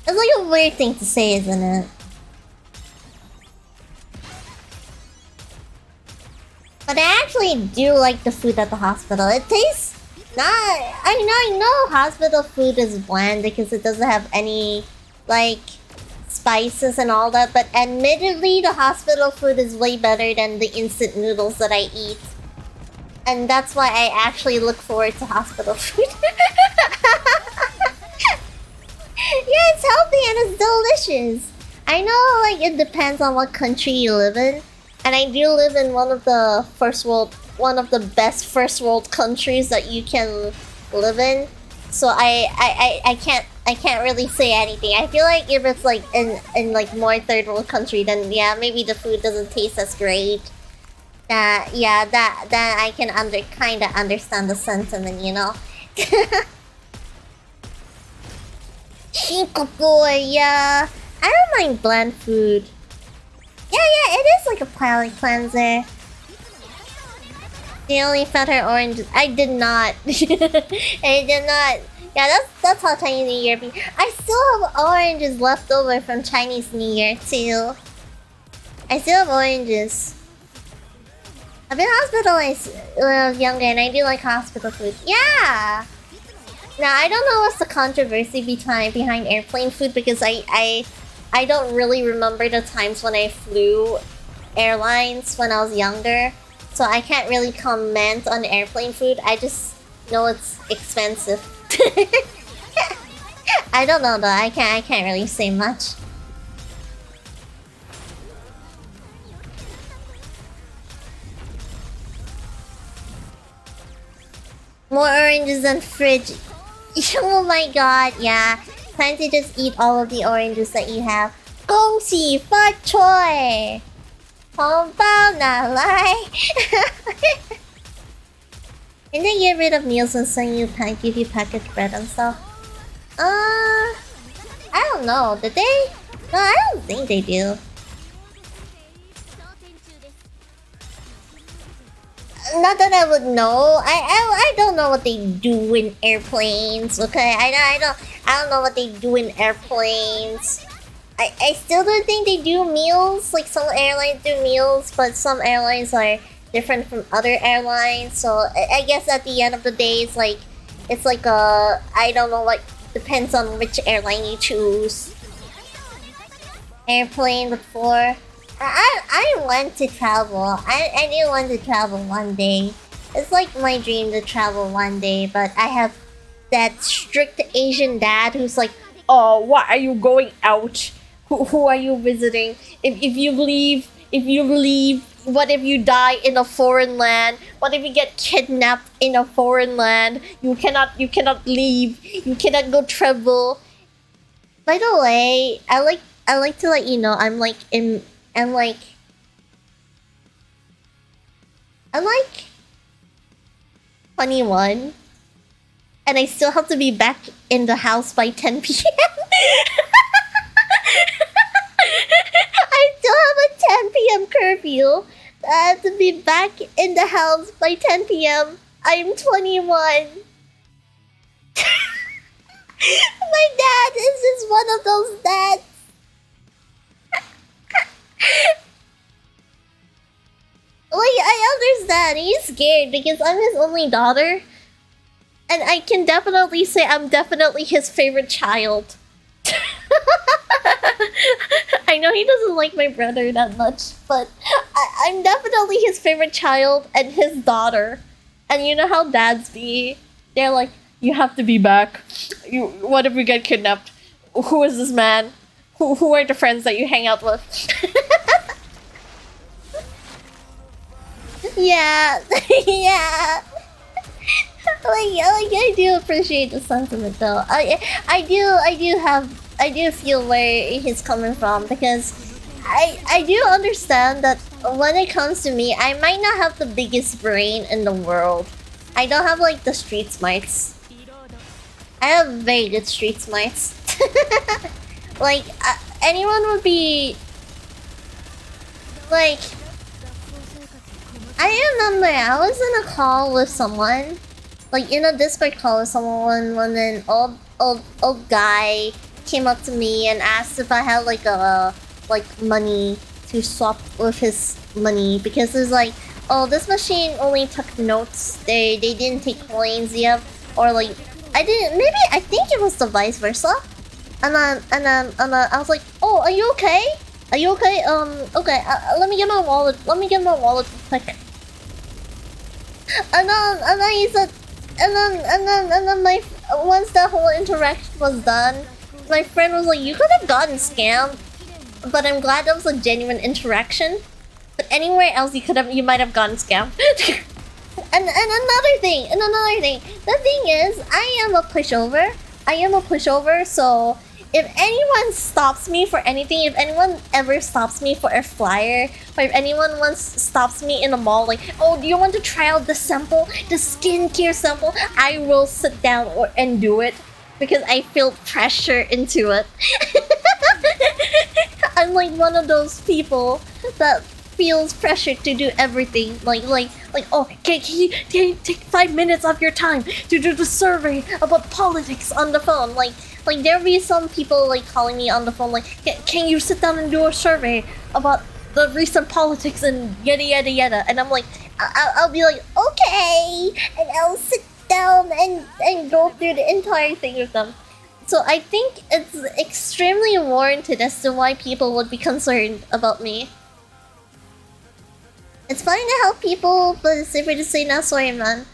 It's like a weird thing to say, isn't it? But I actually do like the food at the hospital. It tastes I know hospital food is bland because it doesn't have any, like, spices and all that, but admittedly, the hospital food is way better than the instant noodles that I eat. And that's why I actually look forward to hospital food. Yeah, it's healthy and it's delicious. I know, like, it depends on what country you live in. And I do live in one of the best first world countries that you can live in. So I can't really say anything. I feel like if it's like in like more third world country, then yeah, maybe the food doesn't taste as great. That I can kinda understand the sentiment, you know. Chinko boy, yeah. I don't mind bland food. Yeah, it is like a palate cleanser. She only fed her oranges. I did not. I did not. Yeah, that's how Chinese New Year be. I still have oranges left over from Chinese New Year too. I still have oranges. I've been hospitalized when I was younger, and I do like hospital food. Yeah. Now I don't know what's the controversy behind airplane food because I don't really remember the times when I flew airlines when I was younger. So I can't really comment on airplane food. I just know it's expensive. I don't know though. I can't really say much. More oranges than fridge. Oh my god, yeah. Time to just eat all of the oranges that you have. 恭喜发财！红包拿来！ And they get rid of meals and send you give you packaged bread and stuff. I don't know. Did they? No, I don't think they do. Not that I would know. I don't know what they do in airplanes. Okay, I don't know what they do in airplanes. I still don't think they do meals. Like some airlines do meals, but some airlines are different from other airlines. So I guess at the end of the day, it's like a I don't know, like depends on which airline you choose. Airplane before. I want to travel. I do want to travel one day. It's like my dream to travel one day, but I have that strict Asian dad who's like, "Oh, why are you going out? Who are you visiting? If you leave, what if you die in a foreign land? What if you get kidnapped in a foreign land? You cannot leave. You cannot go travel." By the way, I like to let you know I'm like 21 and I still have to be back in the house by 10 p.m. I still have a 10 p.m. curfew. I have to be back in the house by 10 p.m. I'm 21. My dad is just one of those dads. Like, I understand. He's scared because I'm his only daughter. And I can definitely say I'm definitely his favorite child. I know he doesn't like my brother that much, but I'm definitely his favorite child and his daughter. And you know how dads be? They're like, you have to be back. What if we get kidnapped? Who is this man? Who are the friends that you hang out with? Yeah, yeah. Like I do appreciate the sentiment though. I do feel where he's coming from because I do understand that when it comes to me, I might not have the biggest brain in the world. I don't have like the street smarts. I have very good street smarts. Like anyone would be like. I remember I was in a call with someone, like in a Discord call with someone when an old guy came up to me and asked if I had like money to swap with his money because there's like oh, this machine only took notes. They didn't take coins yet, or like I didn't. Maybe I think it was the vice versa. And then I was like, oh, are you okay? Are you okay? Okay. Let me get my wallet. Let me get my wallet real quick. And then he said, and then my once that whole interaction was done, my friend was like, you could have gotten scammed, but I'm glad that was a genuine interaction. But anywhere else, you might have gotten scammed. and another thing, the thing is, I am a pushover. So if anyone stops me for anything, if anyone ever stops me for a flyer, or if anyone once stops me in a mall, like, oh, do you want to try out the sample, the skincare sample? I will sit down and do it because I feel pressure into it. I'm like one of those people that feels pressure to do everything. Like, oh, can you take 5 minutes of your time to do the survey about politics on the phone? Like there'll be some people like calling me on the phone like, can you sit down and do a survey about the recent politics and yada yada yada? And I'm like, I'll be like, okay, and I'll sit down and go through the entire thing with them. So I think it's extremely warranted as to why people would be concerned about me. It's fine to help people, but it's safer to say not sorry, man.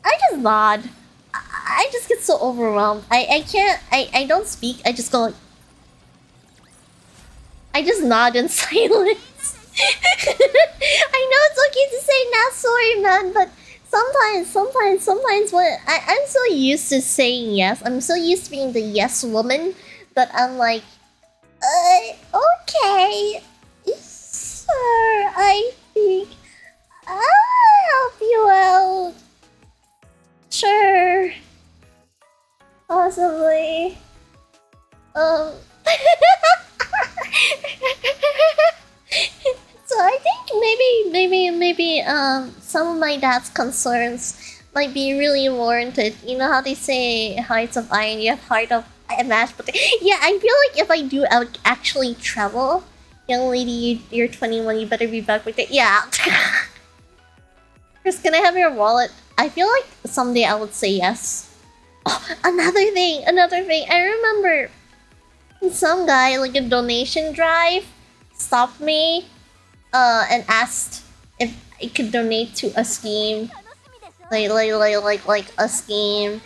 I just nod. I just get so overwhelmed. I can't. I don't speak. I just go like. I just nod in silence. I know it's okay to say not sorry, man, but sometimes when I'm so used to saying yes. I'm so used to being the yes woman that I'm like, okay, sir, I think I'll help you out. Sure. Possibly. So I think maybe some of my dad's concerns might be really warranted. You know how they say hearts of iron, you have heart of mashed potato. Yeah, I feel like if I do actually travel, young lady, you're 21, you better be back with it. Yeah. Chris, can I have your wallet? I feel like someday I would say yes. Oh, another thing. I remember some guy, like a donation drive, stopped me and asked if I could donate to a scheme. Like a scheme.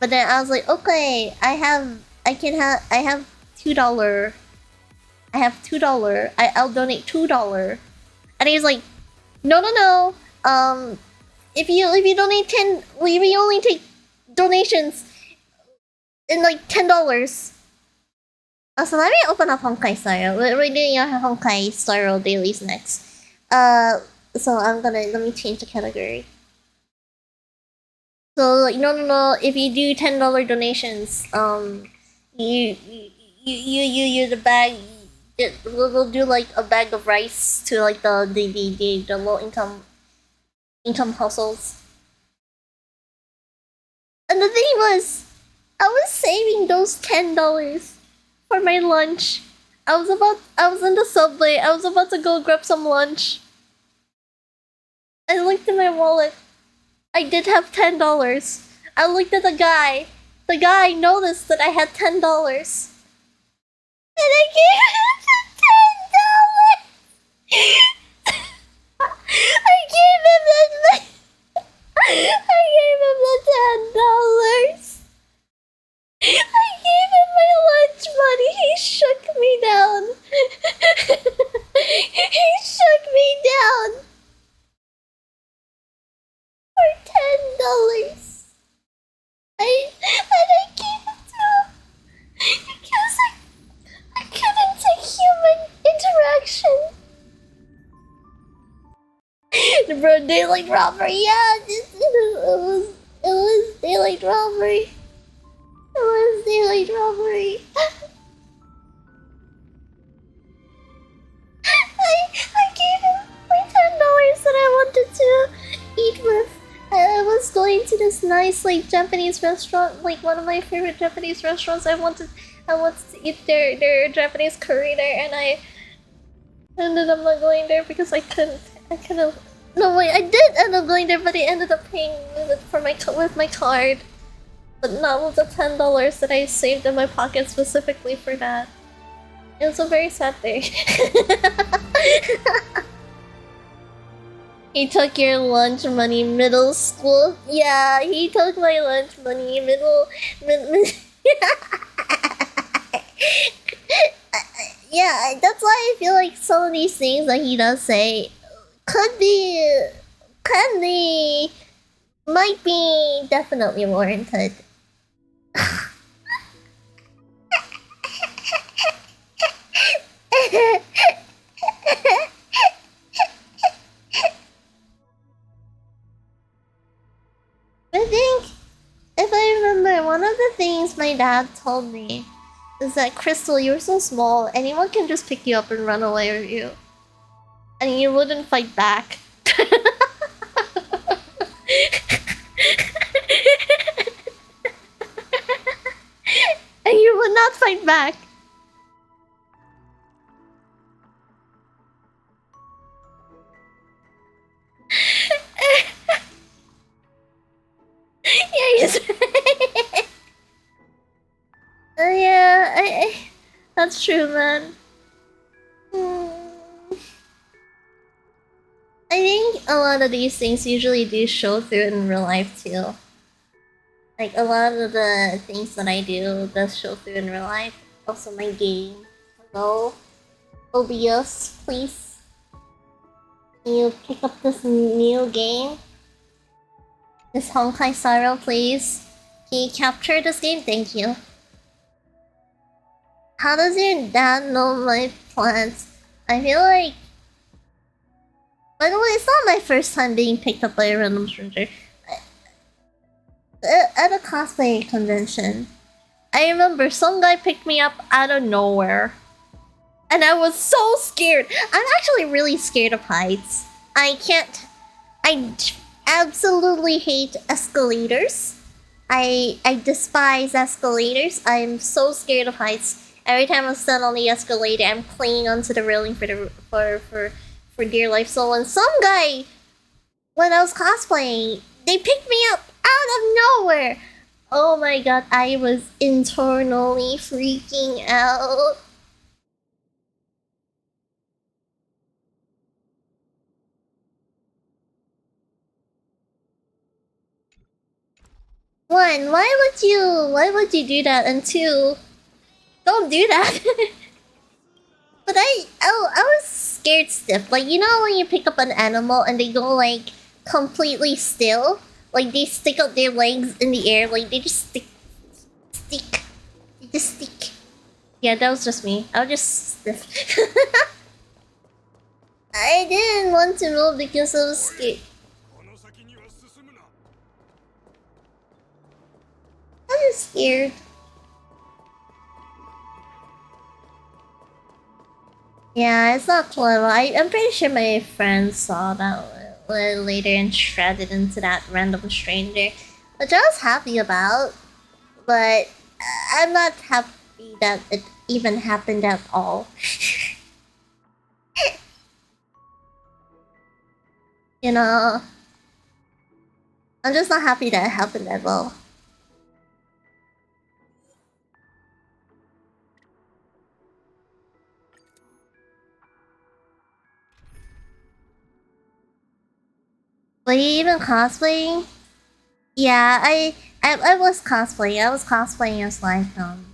But then I was like, okay, I have $2. I have $2. I'll donate $2. And he's like, no. If you donate 10, we only take donations in like $10. So let me open up Honkai Star. We're doing our Honkai Star dailies next. So let me change the category. So like no. If you do $10 donations, you the bag. We'll do like a bag of rice to like the low income households. And the thing was, I was saving those $10 for my lunch. I was in the subway. I was about to go grab some lunch. I looked in my wallet. I did have $10. I looked at the guy. The guy noticed that I had $10. And I gave him the $10. I gave him the $10. I gave him my lunch money. He shook me down. He shook me down for $10. I gave it to him because I couldn't take human interaction. Bro, daylight robbery, yeah, it was daylight robbery. It was daylight robbery. I gave him my $10 that I wanted to eat with. I was going to this nice like Japanese restaurant, like one of my favorite Japanese restaurants. I wanted to eat their Japanese curry there, and I ended up not going there because I couldn't No wait, I did end up going there, but I ended up paying with it for with my card, but not with the $10 that I saved in my pocket specifically for that. It was a very sad day. He took your lunch money middle school. Yeah, he took my lunch money yeah, that's why I feel like some of these things that he does say could be, might be definitely warranted. I think, if I remember, one of the things my dad told me is that, Crystal, you're so small, anyone can just pick you up and run away with you. And you wouldn't fight back. And you would not fight back. Yeah, he's yeah, that's true, man. I think a lot of these things usually do show through in real life too. Like a lot of the things that I do does show through in real life. Also my game. Hello? OBS, please. Can you pick up this new game? This Honkai Star Rail, please. Can you capture this game? Thank you. How does your dad know my plans? I feel like... By the way, it's not my first time being picked up by a random stranger. At a cosplay convention, I remember some guy picked me up out of nowhere. And I was so scared. I'm actually really scared of heights. I absolutely hate escalators. I despise escalators. I'm so scared of heights. Every time I stand on the escalator, I'm clinging onto the railing for dear life. So when some guy, when I was cosplaying, they picked me up out of nowhere. Oh my god, I was internally freaking out. One, why would you do that? And two, don't do that. But I was scared stiff. Like, you know when you pick up an animal and they go like completely still? Like they stick out their legs in the air, like they just stick. They just stick. Yeah, that was just me. I was just stiff. I didn't want to move because I was scared. I was scared. Yeah, it's not clever. I'm pretty sure my friends saw that later and shredded into that random stranger, which I was happy about, but I'm not happy that it even happened at all. You know, I'm just not happy that it happened at all. Were you even cosplaying? Yeah, I was cosplaying. I was cosplaying as like I don't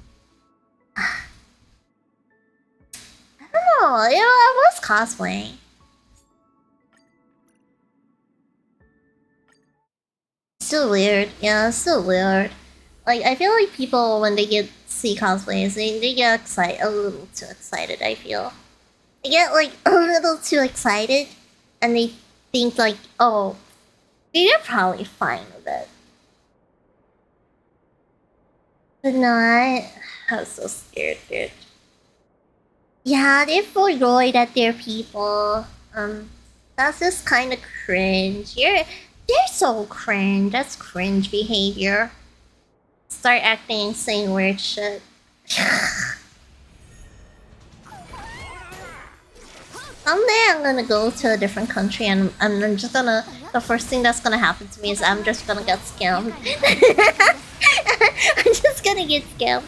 know. Yeah, I was cosplaying. Still weird. Yeah, still weird. Like I feel like people when they get see cosplays, they get excited, a little too excited. I feel they get like a little too excited, and they think like, oh, they're probably fine with it. But no, I was so scared, dude. Yeah, they're forgoy that they're people. That's just kind of cringe. You're so cringe. That's cringe behavior. Start acting and saying weird shit. Someday I'm gonna go to a different country and I'm just gonna. The first thing that's gonna happen to me is I'm just gonna get scammed. I'm just gonna get scammed.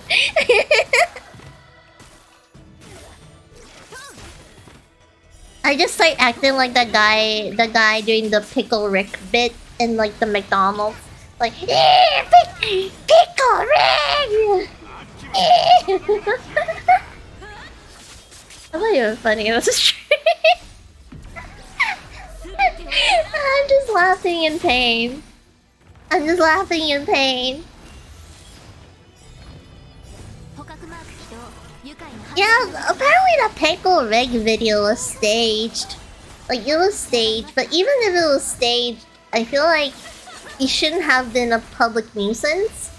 I just start acting like the guy doing the Pickle Rick bit in like the McDonald's. Like, Pickle Rick! I thought you were funny, it was just I'm just laughing in pain. I'm just laughing in pain. Yeah, apparently the Pickle Rig video was staged. Like, it was staged, but even if it was staged, I feel like he shouldn't have been a public nuisance.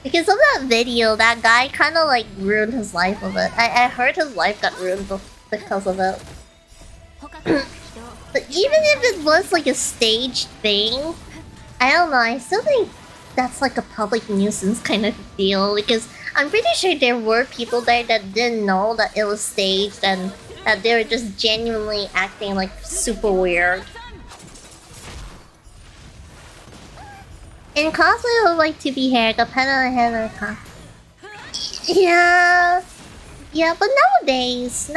Because of that video, that guy kind of like ruined his life of it. I heard his life got ruined because of it. But even if it was like a staged thing, I don't know, I still think that's like a public nuisance kind of deal. Because I'm pretty sure there were people there that didn't know that it was staged and that they were just genuinely acting like super weird. In cosplay, I would like to be hair, depending on the hair. Yeah. Yeah, but nowadays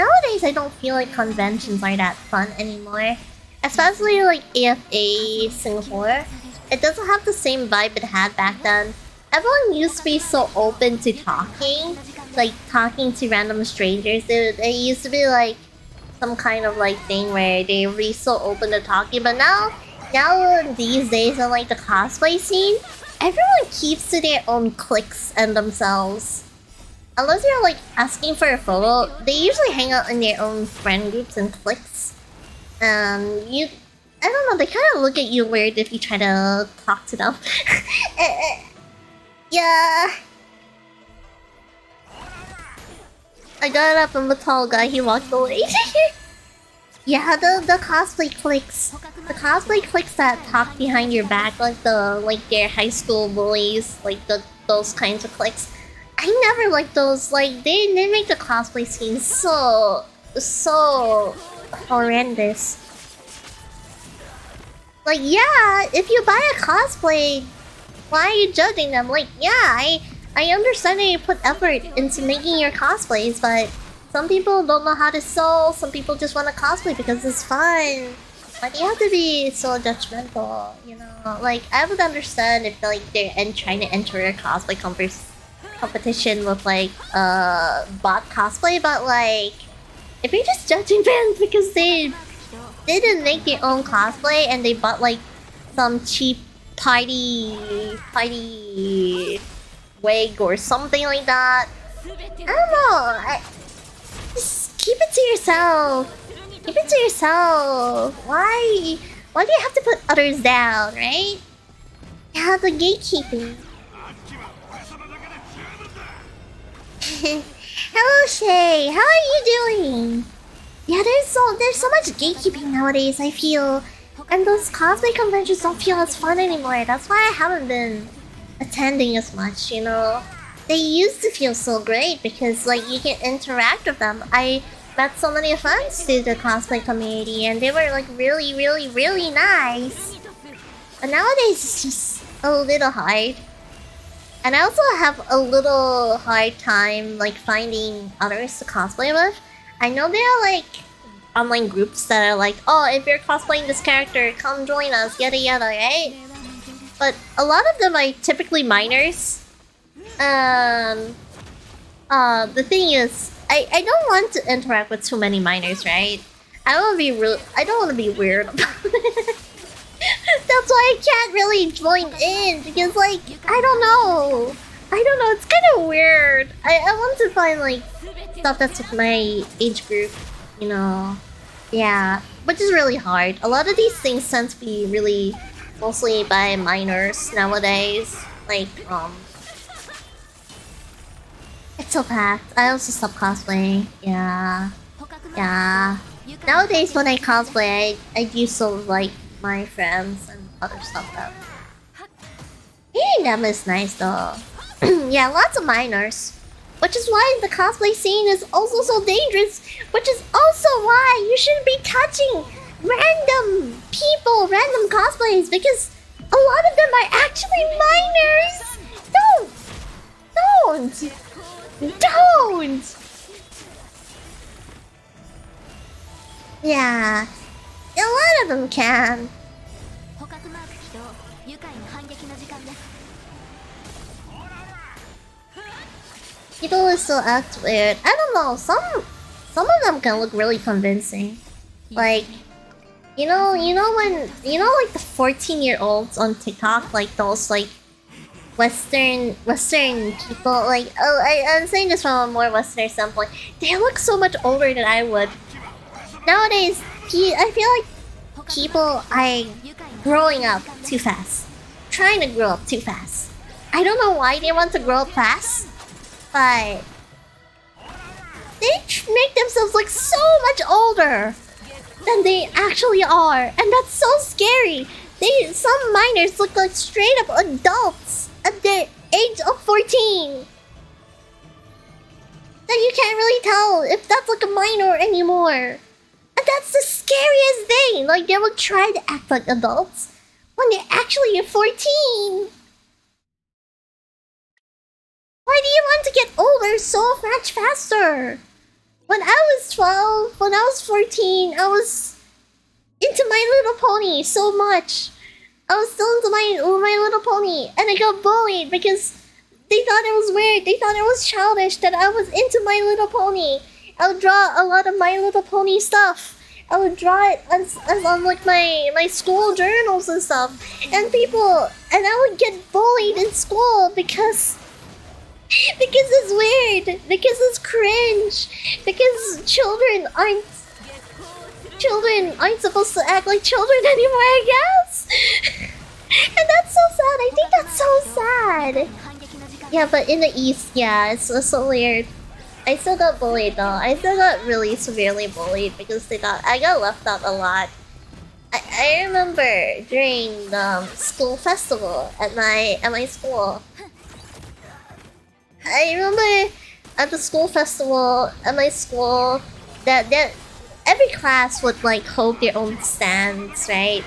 I don't feel like conventions are that fun anymore. Especially like AFA Singapore. It doesn't have the same vibe it had back then. Everyone used to be so open to talking. Like, talking to random strangers. It used to be like some kind of like thing where they would be so open to talking. But now these days in like the cosplay scene, everyone keeps to their own cliques and themselves. Unless you're like asking for a photo, they usually hang out in their own friend groups and cliques. I don't know, they kind of look at you weird if you try to talk to them. Yeah. I got up and the tall guy, he walked away. Yeah, the cosplay cliques. The cosplay cliques that talk behind your back, like their high school bullies, like those kinds of cliques. I never liked those. Like they make the cosplay scene so horrendous. Like, yeah, if you buy a cosplay, why are you judging them? Like, yeah, I understand that you put effort into making your cosplays, but some people don't know how to sew. Some people just want to cosplay because it's fun. Like, you have to be so judgmental, you know? Like, I would understand if like they're trying to enter a cosplay competition with like bot cosplay, but like, if you're just judging fans because they didn't make their own cosplay and they bought like some cheap tidy wig or something like that, I don't know. Just keep it to yourself. Keep it to yourself. Why do you have to put others down, right? Yeah, the gatekeeping. Hello, Shay. How are you doing? Yeah, there's so much gatekeeping nowadays, I feel. And those cosplay conventions don't feel as fun anymore. That's why I haven't been attending as much, you know? They used to feel so great because, like, you can interact with them. I met so many friends through the cosplay community and they were, like, really, really, really nice. But nowadays, it's just a little hard. And I also have a little hard time, like, finding others to cosplay with. I know there are, like, online groups that are like, oh, if you're cosplaying this character, come join us, yada yada, right? But a lot of them are typically minors. The thing is, I don't want to interact with too many minors, right? I don't want to be weird about it. That's why I can't really join in, because, like, I don't know, it's kind of weird. I want to find, like, stuff that's with my age group, you know? Yeah, which is really hard. A lot of these things tend to be really mostly by minors nowadays. Like, it's so packed. I also stopped cosplaying. Yeah. Nowadays when I cosplay, I do so like my friends and other stuff though. Hey, that is nice though. Yeah, lots of minors. Which is why the cosplay scene is also so dangerous. Which is also why you shouldn't be touching random people, random cosplays, because a lot of them are actually minors. Don't. Yeah, a lot of them can. People will still act weird. I don't know. Some of them can look really convincing. Like, you know when like the 14-year-olds on TikTok, like those like Western people. Like, I'm saying this from a more Western standpoint. They look so much older than I would. Nowadays, I feel like people are growing up too fast, trying to grow up too fast. I don't know why they want to grow up fast, but they make themselves look so much older than they actually are, and that's so scary. Some minors look like straight up adults at the age of 14. That you can't really tell if that's like a minor anymore. And that's the scariest thing. Like, they will try to act like adults when they're actually 14. Why do you want to get older so much faster? When I was 12, when I was 14, I was into My Little Pony so much. I was still into My Little Pony, and I got bullied because they thought it was weird. They thought it was childish that I was into My Little Pony. I would draw a lot of My Little Pony stuff. I would draw it as on like my school journals and stuff. And I would get bullied in school because it's weird. Because it's cringe. Because children aren't supposed to act like children anymore, I guess. And that's so sad. I think that's so sad. Yeah, but in the East, yeah, it's so weird. I still got bullied though. I still got really severely bullied because they thought I got left out a lot. I remember during the school festival at my school. I remember at the school festival at my school that every class would like hold their own stands, right?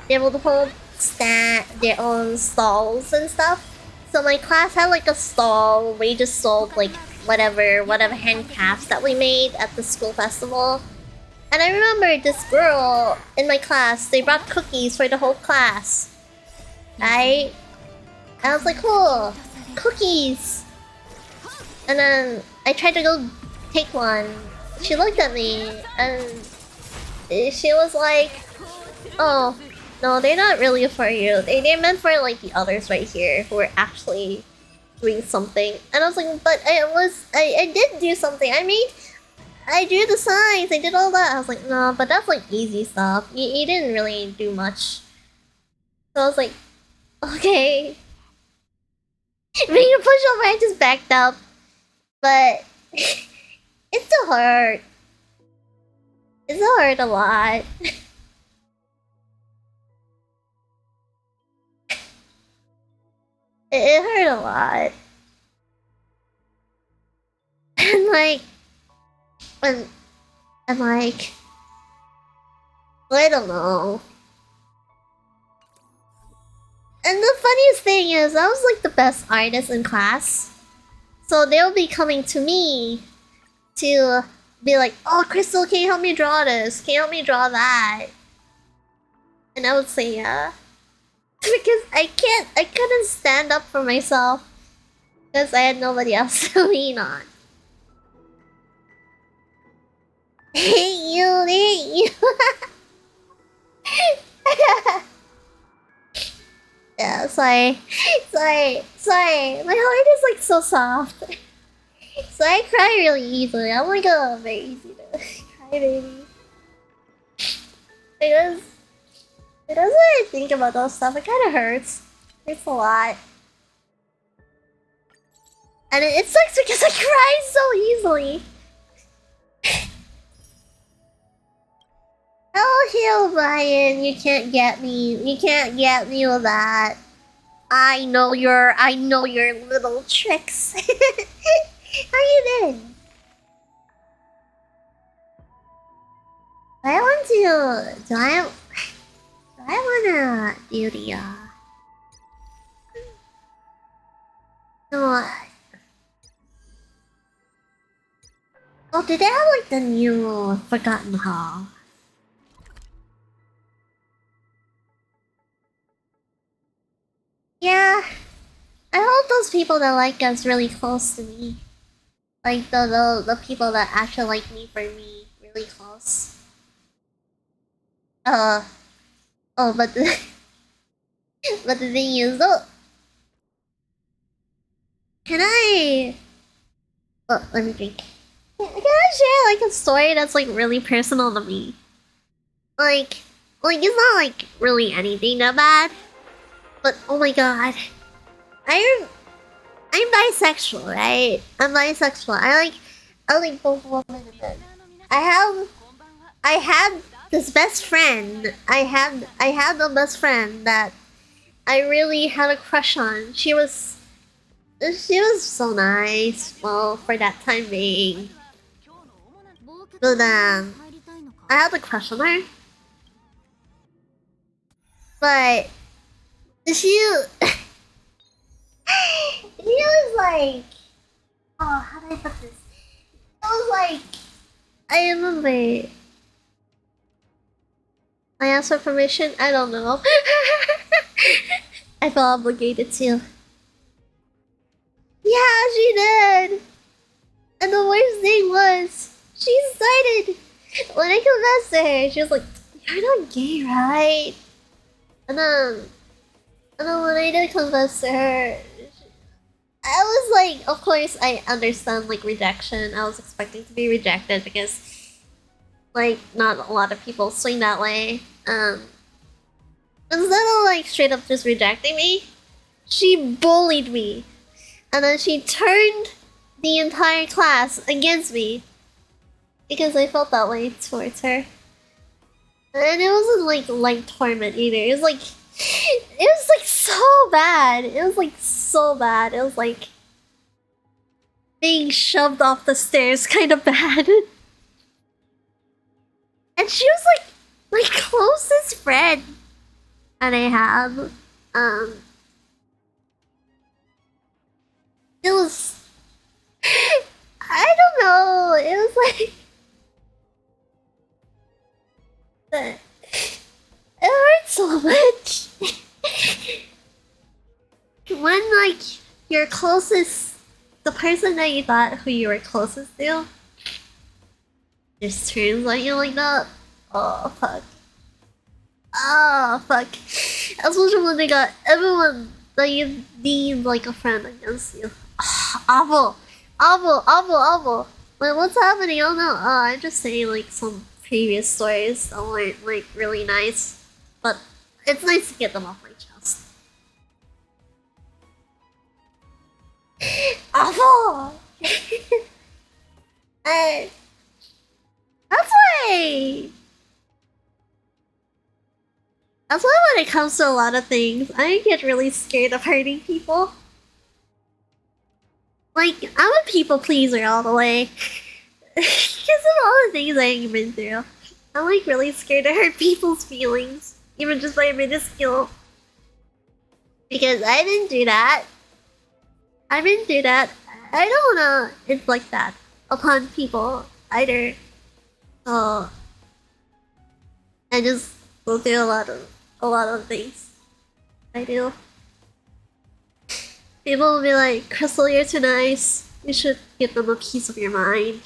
They would hold their own stalls and stuff. So my class had like a stall where we just sold like whatever handcrafts that we made at the school festival. And I remember this girl in my class, they brought cookies for the whole class. Right? I was like, cool, cookies. And then I tried to go take one. She looked at me and she was like, oh, no, they're not really for you. They're meant for like the others right here who are actually doing something. And I was like, but I did do something. I drew the signs, I did all that. I was like, no, but that's like easy stuff. You didn't really do much. So I was like, okay. Being a pushover, I just backed up. But it still hurt. It still hurt a lot. It hurt a lot. And like, and like, I don't know. And the funniest thing is, I was like the best artist in class. So they'll be coming to me to be like, oh, Crystal, can you help me draw this? Can you help me draw that? And I would say, yeah. Because I couldn't stand up for myself. Because I had nobody else to lean on. Hate you. Yeah, sorry. My heart is like so soft. So I cry really easily. I'm like a very easy to cry baby. Because when I think about those stuff, it kind of hurts. It hurts a lot. And it sucks because I cry so easily. Oh, heal, Brian. You can't get me. You can't get me with that. I know your little tricks. How you been? I want to. Do I wanna do the no. Oh, did they have like the new Forgotten Hall? Yeah. I hope those people that like us really close to me. Like the people that actually like me for me really close. Oh, but the but the thing is though, can I? Oh, let me drink. Can I share like a story that's like really personal to me? Like, it's not like really anything that bad, but oh my god, I'm I'm bisexual, right? I'm bisexual. I like both women and men. I have I had this best friend. I had a best friend that I really had a crush on. She was so nice. Well, for that time being, but I had a crush on her. But she she was like, oh, how do I put this? It was like I remember. I asked for permission. I don't know. I felt obligated to. Yeah, she did. And the worst thing was, she started when I confessed to her. She was like, "You're not gay, right?" And then when I did confess to her, I was like, of course I understand like rejection. I was expecting to be rejected because like not a lot of people swing that way. Instead of like straight up just rejecting me, she bullied me. And then she turned the entire class against me because I felt that way towards her. And it wasn't like torment either. It was like so bad. It was like so bad. It was like being shoved off the stairs kind of bad. And she was like my closest friend. And I have it was I don't know. It was like it hurt so much. When like your closest, the person that you thought who you were closest to, just turns on you like that. Oh fuck. Oh fuck. Especially when they got everyone that you deemed like a friend against you. Awful. Awful, awful, awful. Like what's happening? I don't know. I'm just saying like some previous stories that weren't like really nice. But it's nice to get them off my chest. Awful! uh, that's why. That's why when it comes to a lot of things, I get really scared of hurting people. Like, I'm a people pleaser all the way. Because of all the things I've been through. I'm like really scared to hurt people's feelings. Even just by a minuscule. Because I didn't do that. I didn't do that. I don't wanna inflict that upon people either. So I just go through a lot of things. I do. People will be like, Crystal, you're too nice. You should give them a piece of your mind.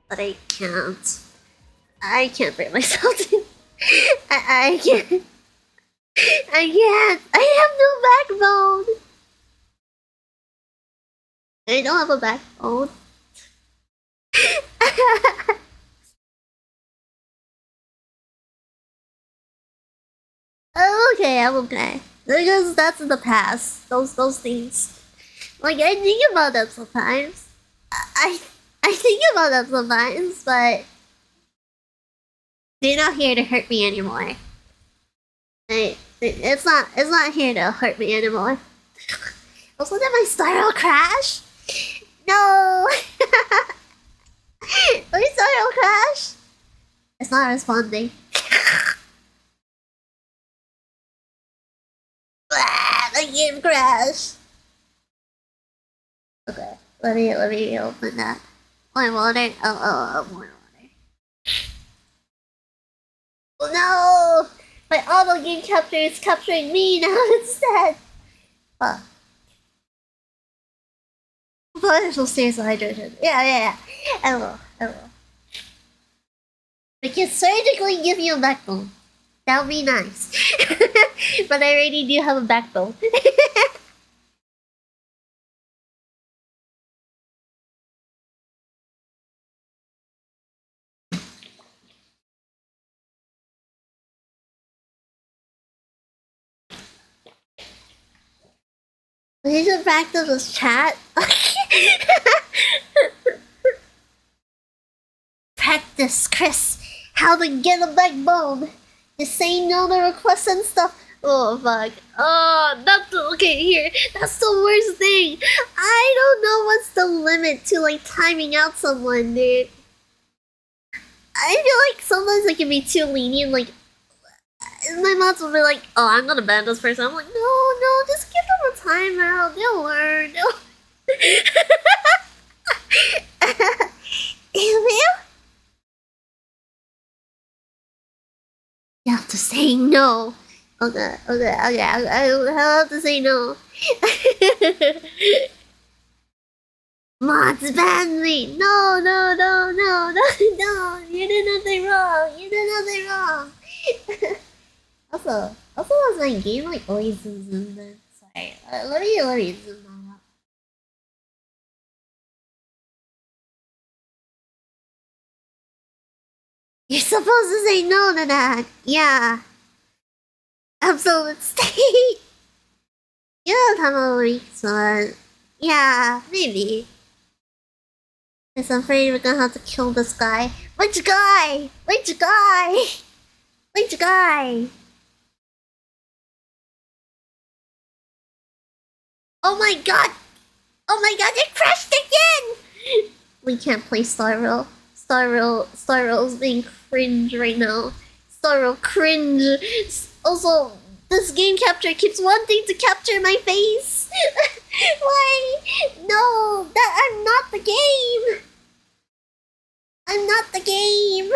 But I can't. I can't bring myself to. I can't. I can't. I have no backbone. I don't have a backbone. I'm okay, I'm okay. Because that's in the past. Those things. Like I think about them sometimes. I think about them sometimes, but they're not here to hurt me anymore. It's not here to hurt me anymore. Also, did my spiral crash? No! We saw crash. It's not responding. The game crashed. Okay, let me open that. More water. More water. Oh no! My auto game capture is capturing me now instead. Fuck. But I shall stay hydrated. Yeah. I will. We can surgically give you a backbone. That would be nice. But I already do have a backbone. We should practice this chat. Practice, Chris. How to get a backbone. Just say no to requests and stuff. Oh fuck. Oh, that's okay. Here, that's the worst thing. I don't know what's the limit to like timing out someone, dude. I feel like sometimes I can be too lenient. Like my mods will be like, "Oh, I'm gonna ban this person." I'm like, "No, just give them a timeout. They'll learn." You have to say no. Okay. I have to say no. Mods ban me. No. You did nothing wrong. Also, was my game like always zoomed in? Sorry. Let me zoom that out. You're supposed to say no to that. Yeah. Absolute state. You don't have a weak one. Yeah, maybe. Because I'm afraid we're gonna have to kill this guy. Which guy? Oh my god, it crashed again! We can't play Star Rail. Star Rail's being cringe right now. Star Rail cringe. Also, this game capture keeps wanting to capture my face. Why? No, I'm not the game. I'm not the game.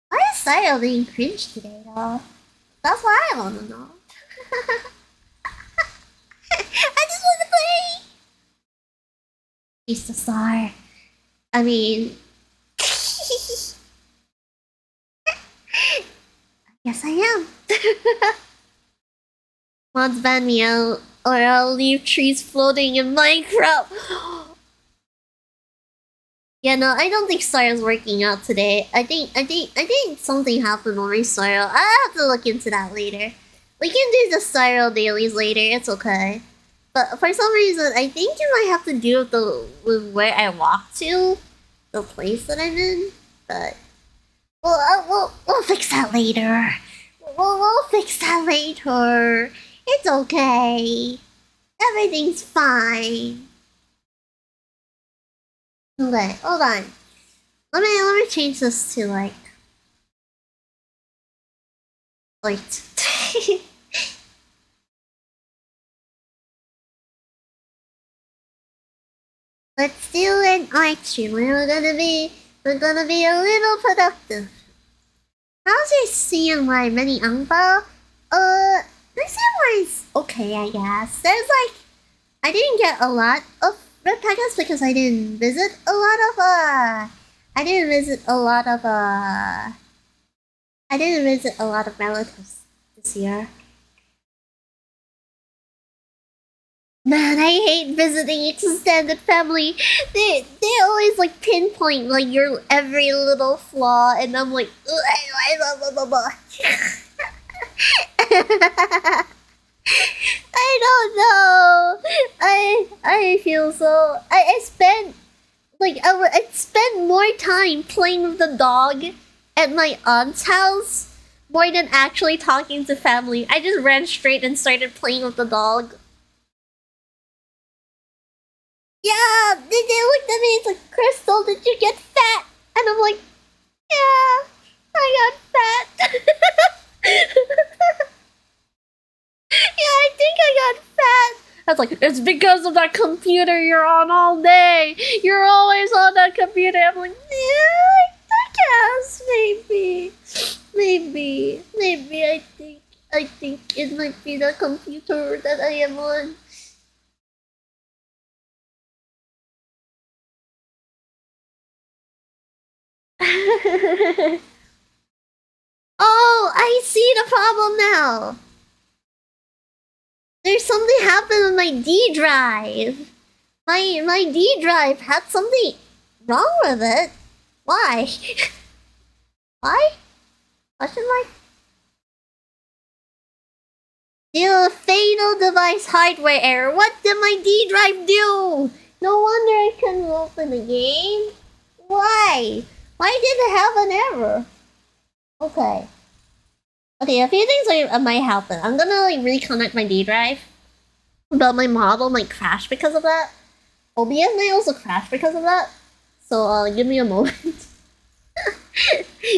Why is Star Rail being cringe today, though? That's what I want to know. I just want to play. He's the star. I mean, yes, I am. Mods ban me out, or I'll leave trees floating in Minecraft. Yeah, no, I don't think Star's working out today. I think something happened on my Star. I'll have to look into that later. We can do the Star dailies later. It's okay. But for some reason, I think it might have to do with where I walk to, the place that I'm in. But we'll fix that later. We'll fix that later. It's okay. Everything's fine. Okay, hold on. Let me change this to like light. Let's do an art stream. We're gonna be a little productive. How's your CNY mini Angbao? My CNY is okay, I guess. There's like, I didn't get a lot of red packets because I didn't visit a lot of relatives this year. Man, I hate visiting extended family. They always like pinpoint like your every little flaw, and I'm like, I don't know. I feel so. I spent like I spent more time playing with the dog at my aunt's house more than actually talking to family. I just ran straight and started playing with the dog. Yeah, they looked at me. It's like, Crystal, did you get fat? And I'm like, yeah, I got fat. Yeah, I think I got fat. I was like, it's because of that computer you're on all day. You're always on that computer. I'm like, yeah, I guess maybe. I think it might be the computer that I am on. Oh, I see the problem now. There's something happened with my D drive. My D drive had something wrong with it. Why? Why? Question mark? Due fatal device hardware error. What did my D drive do? No wonder I couldn't open the game. Why? Why did it have an error? Okay. Okay, a few things might happen. I'm gonna like reconnect my D drive. But my model might crash because of that. OBS might also crash because of that. So give me a moment.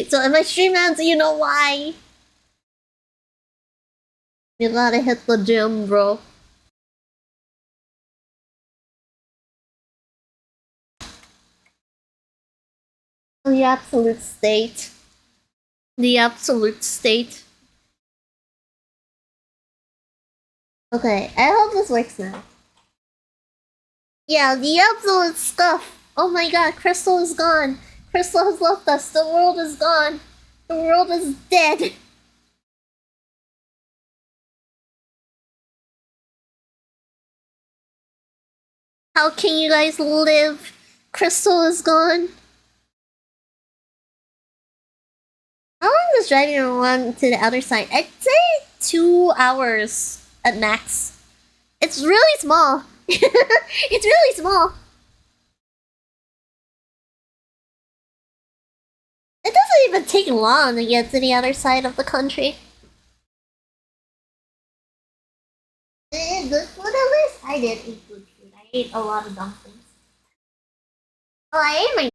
So if my stream ends, you know why. You gotta hit the gym, bro. The absolute state. The absolute state. Okay, I hope this works now. Yeah, the absolute stuff. Oh my god, Crystal is gone. Crystal has left us. The world is gone. The world is dead. How can you guys live? Crystal is gone. How long is driving around to the other side? I'd say 2 hours at max. It's really small. It's really small. It doesn't even take long to get to the other side of the country. Did good food at least? I did eat good food. I ate a lot of dumplings. Oh, I ate my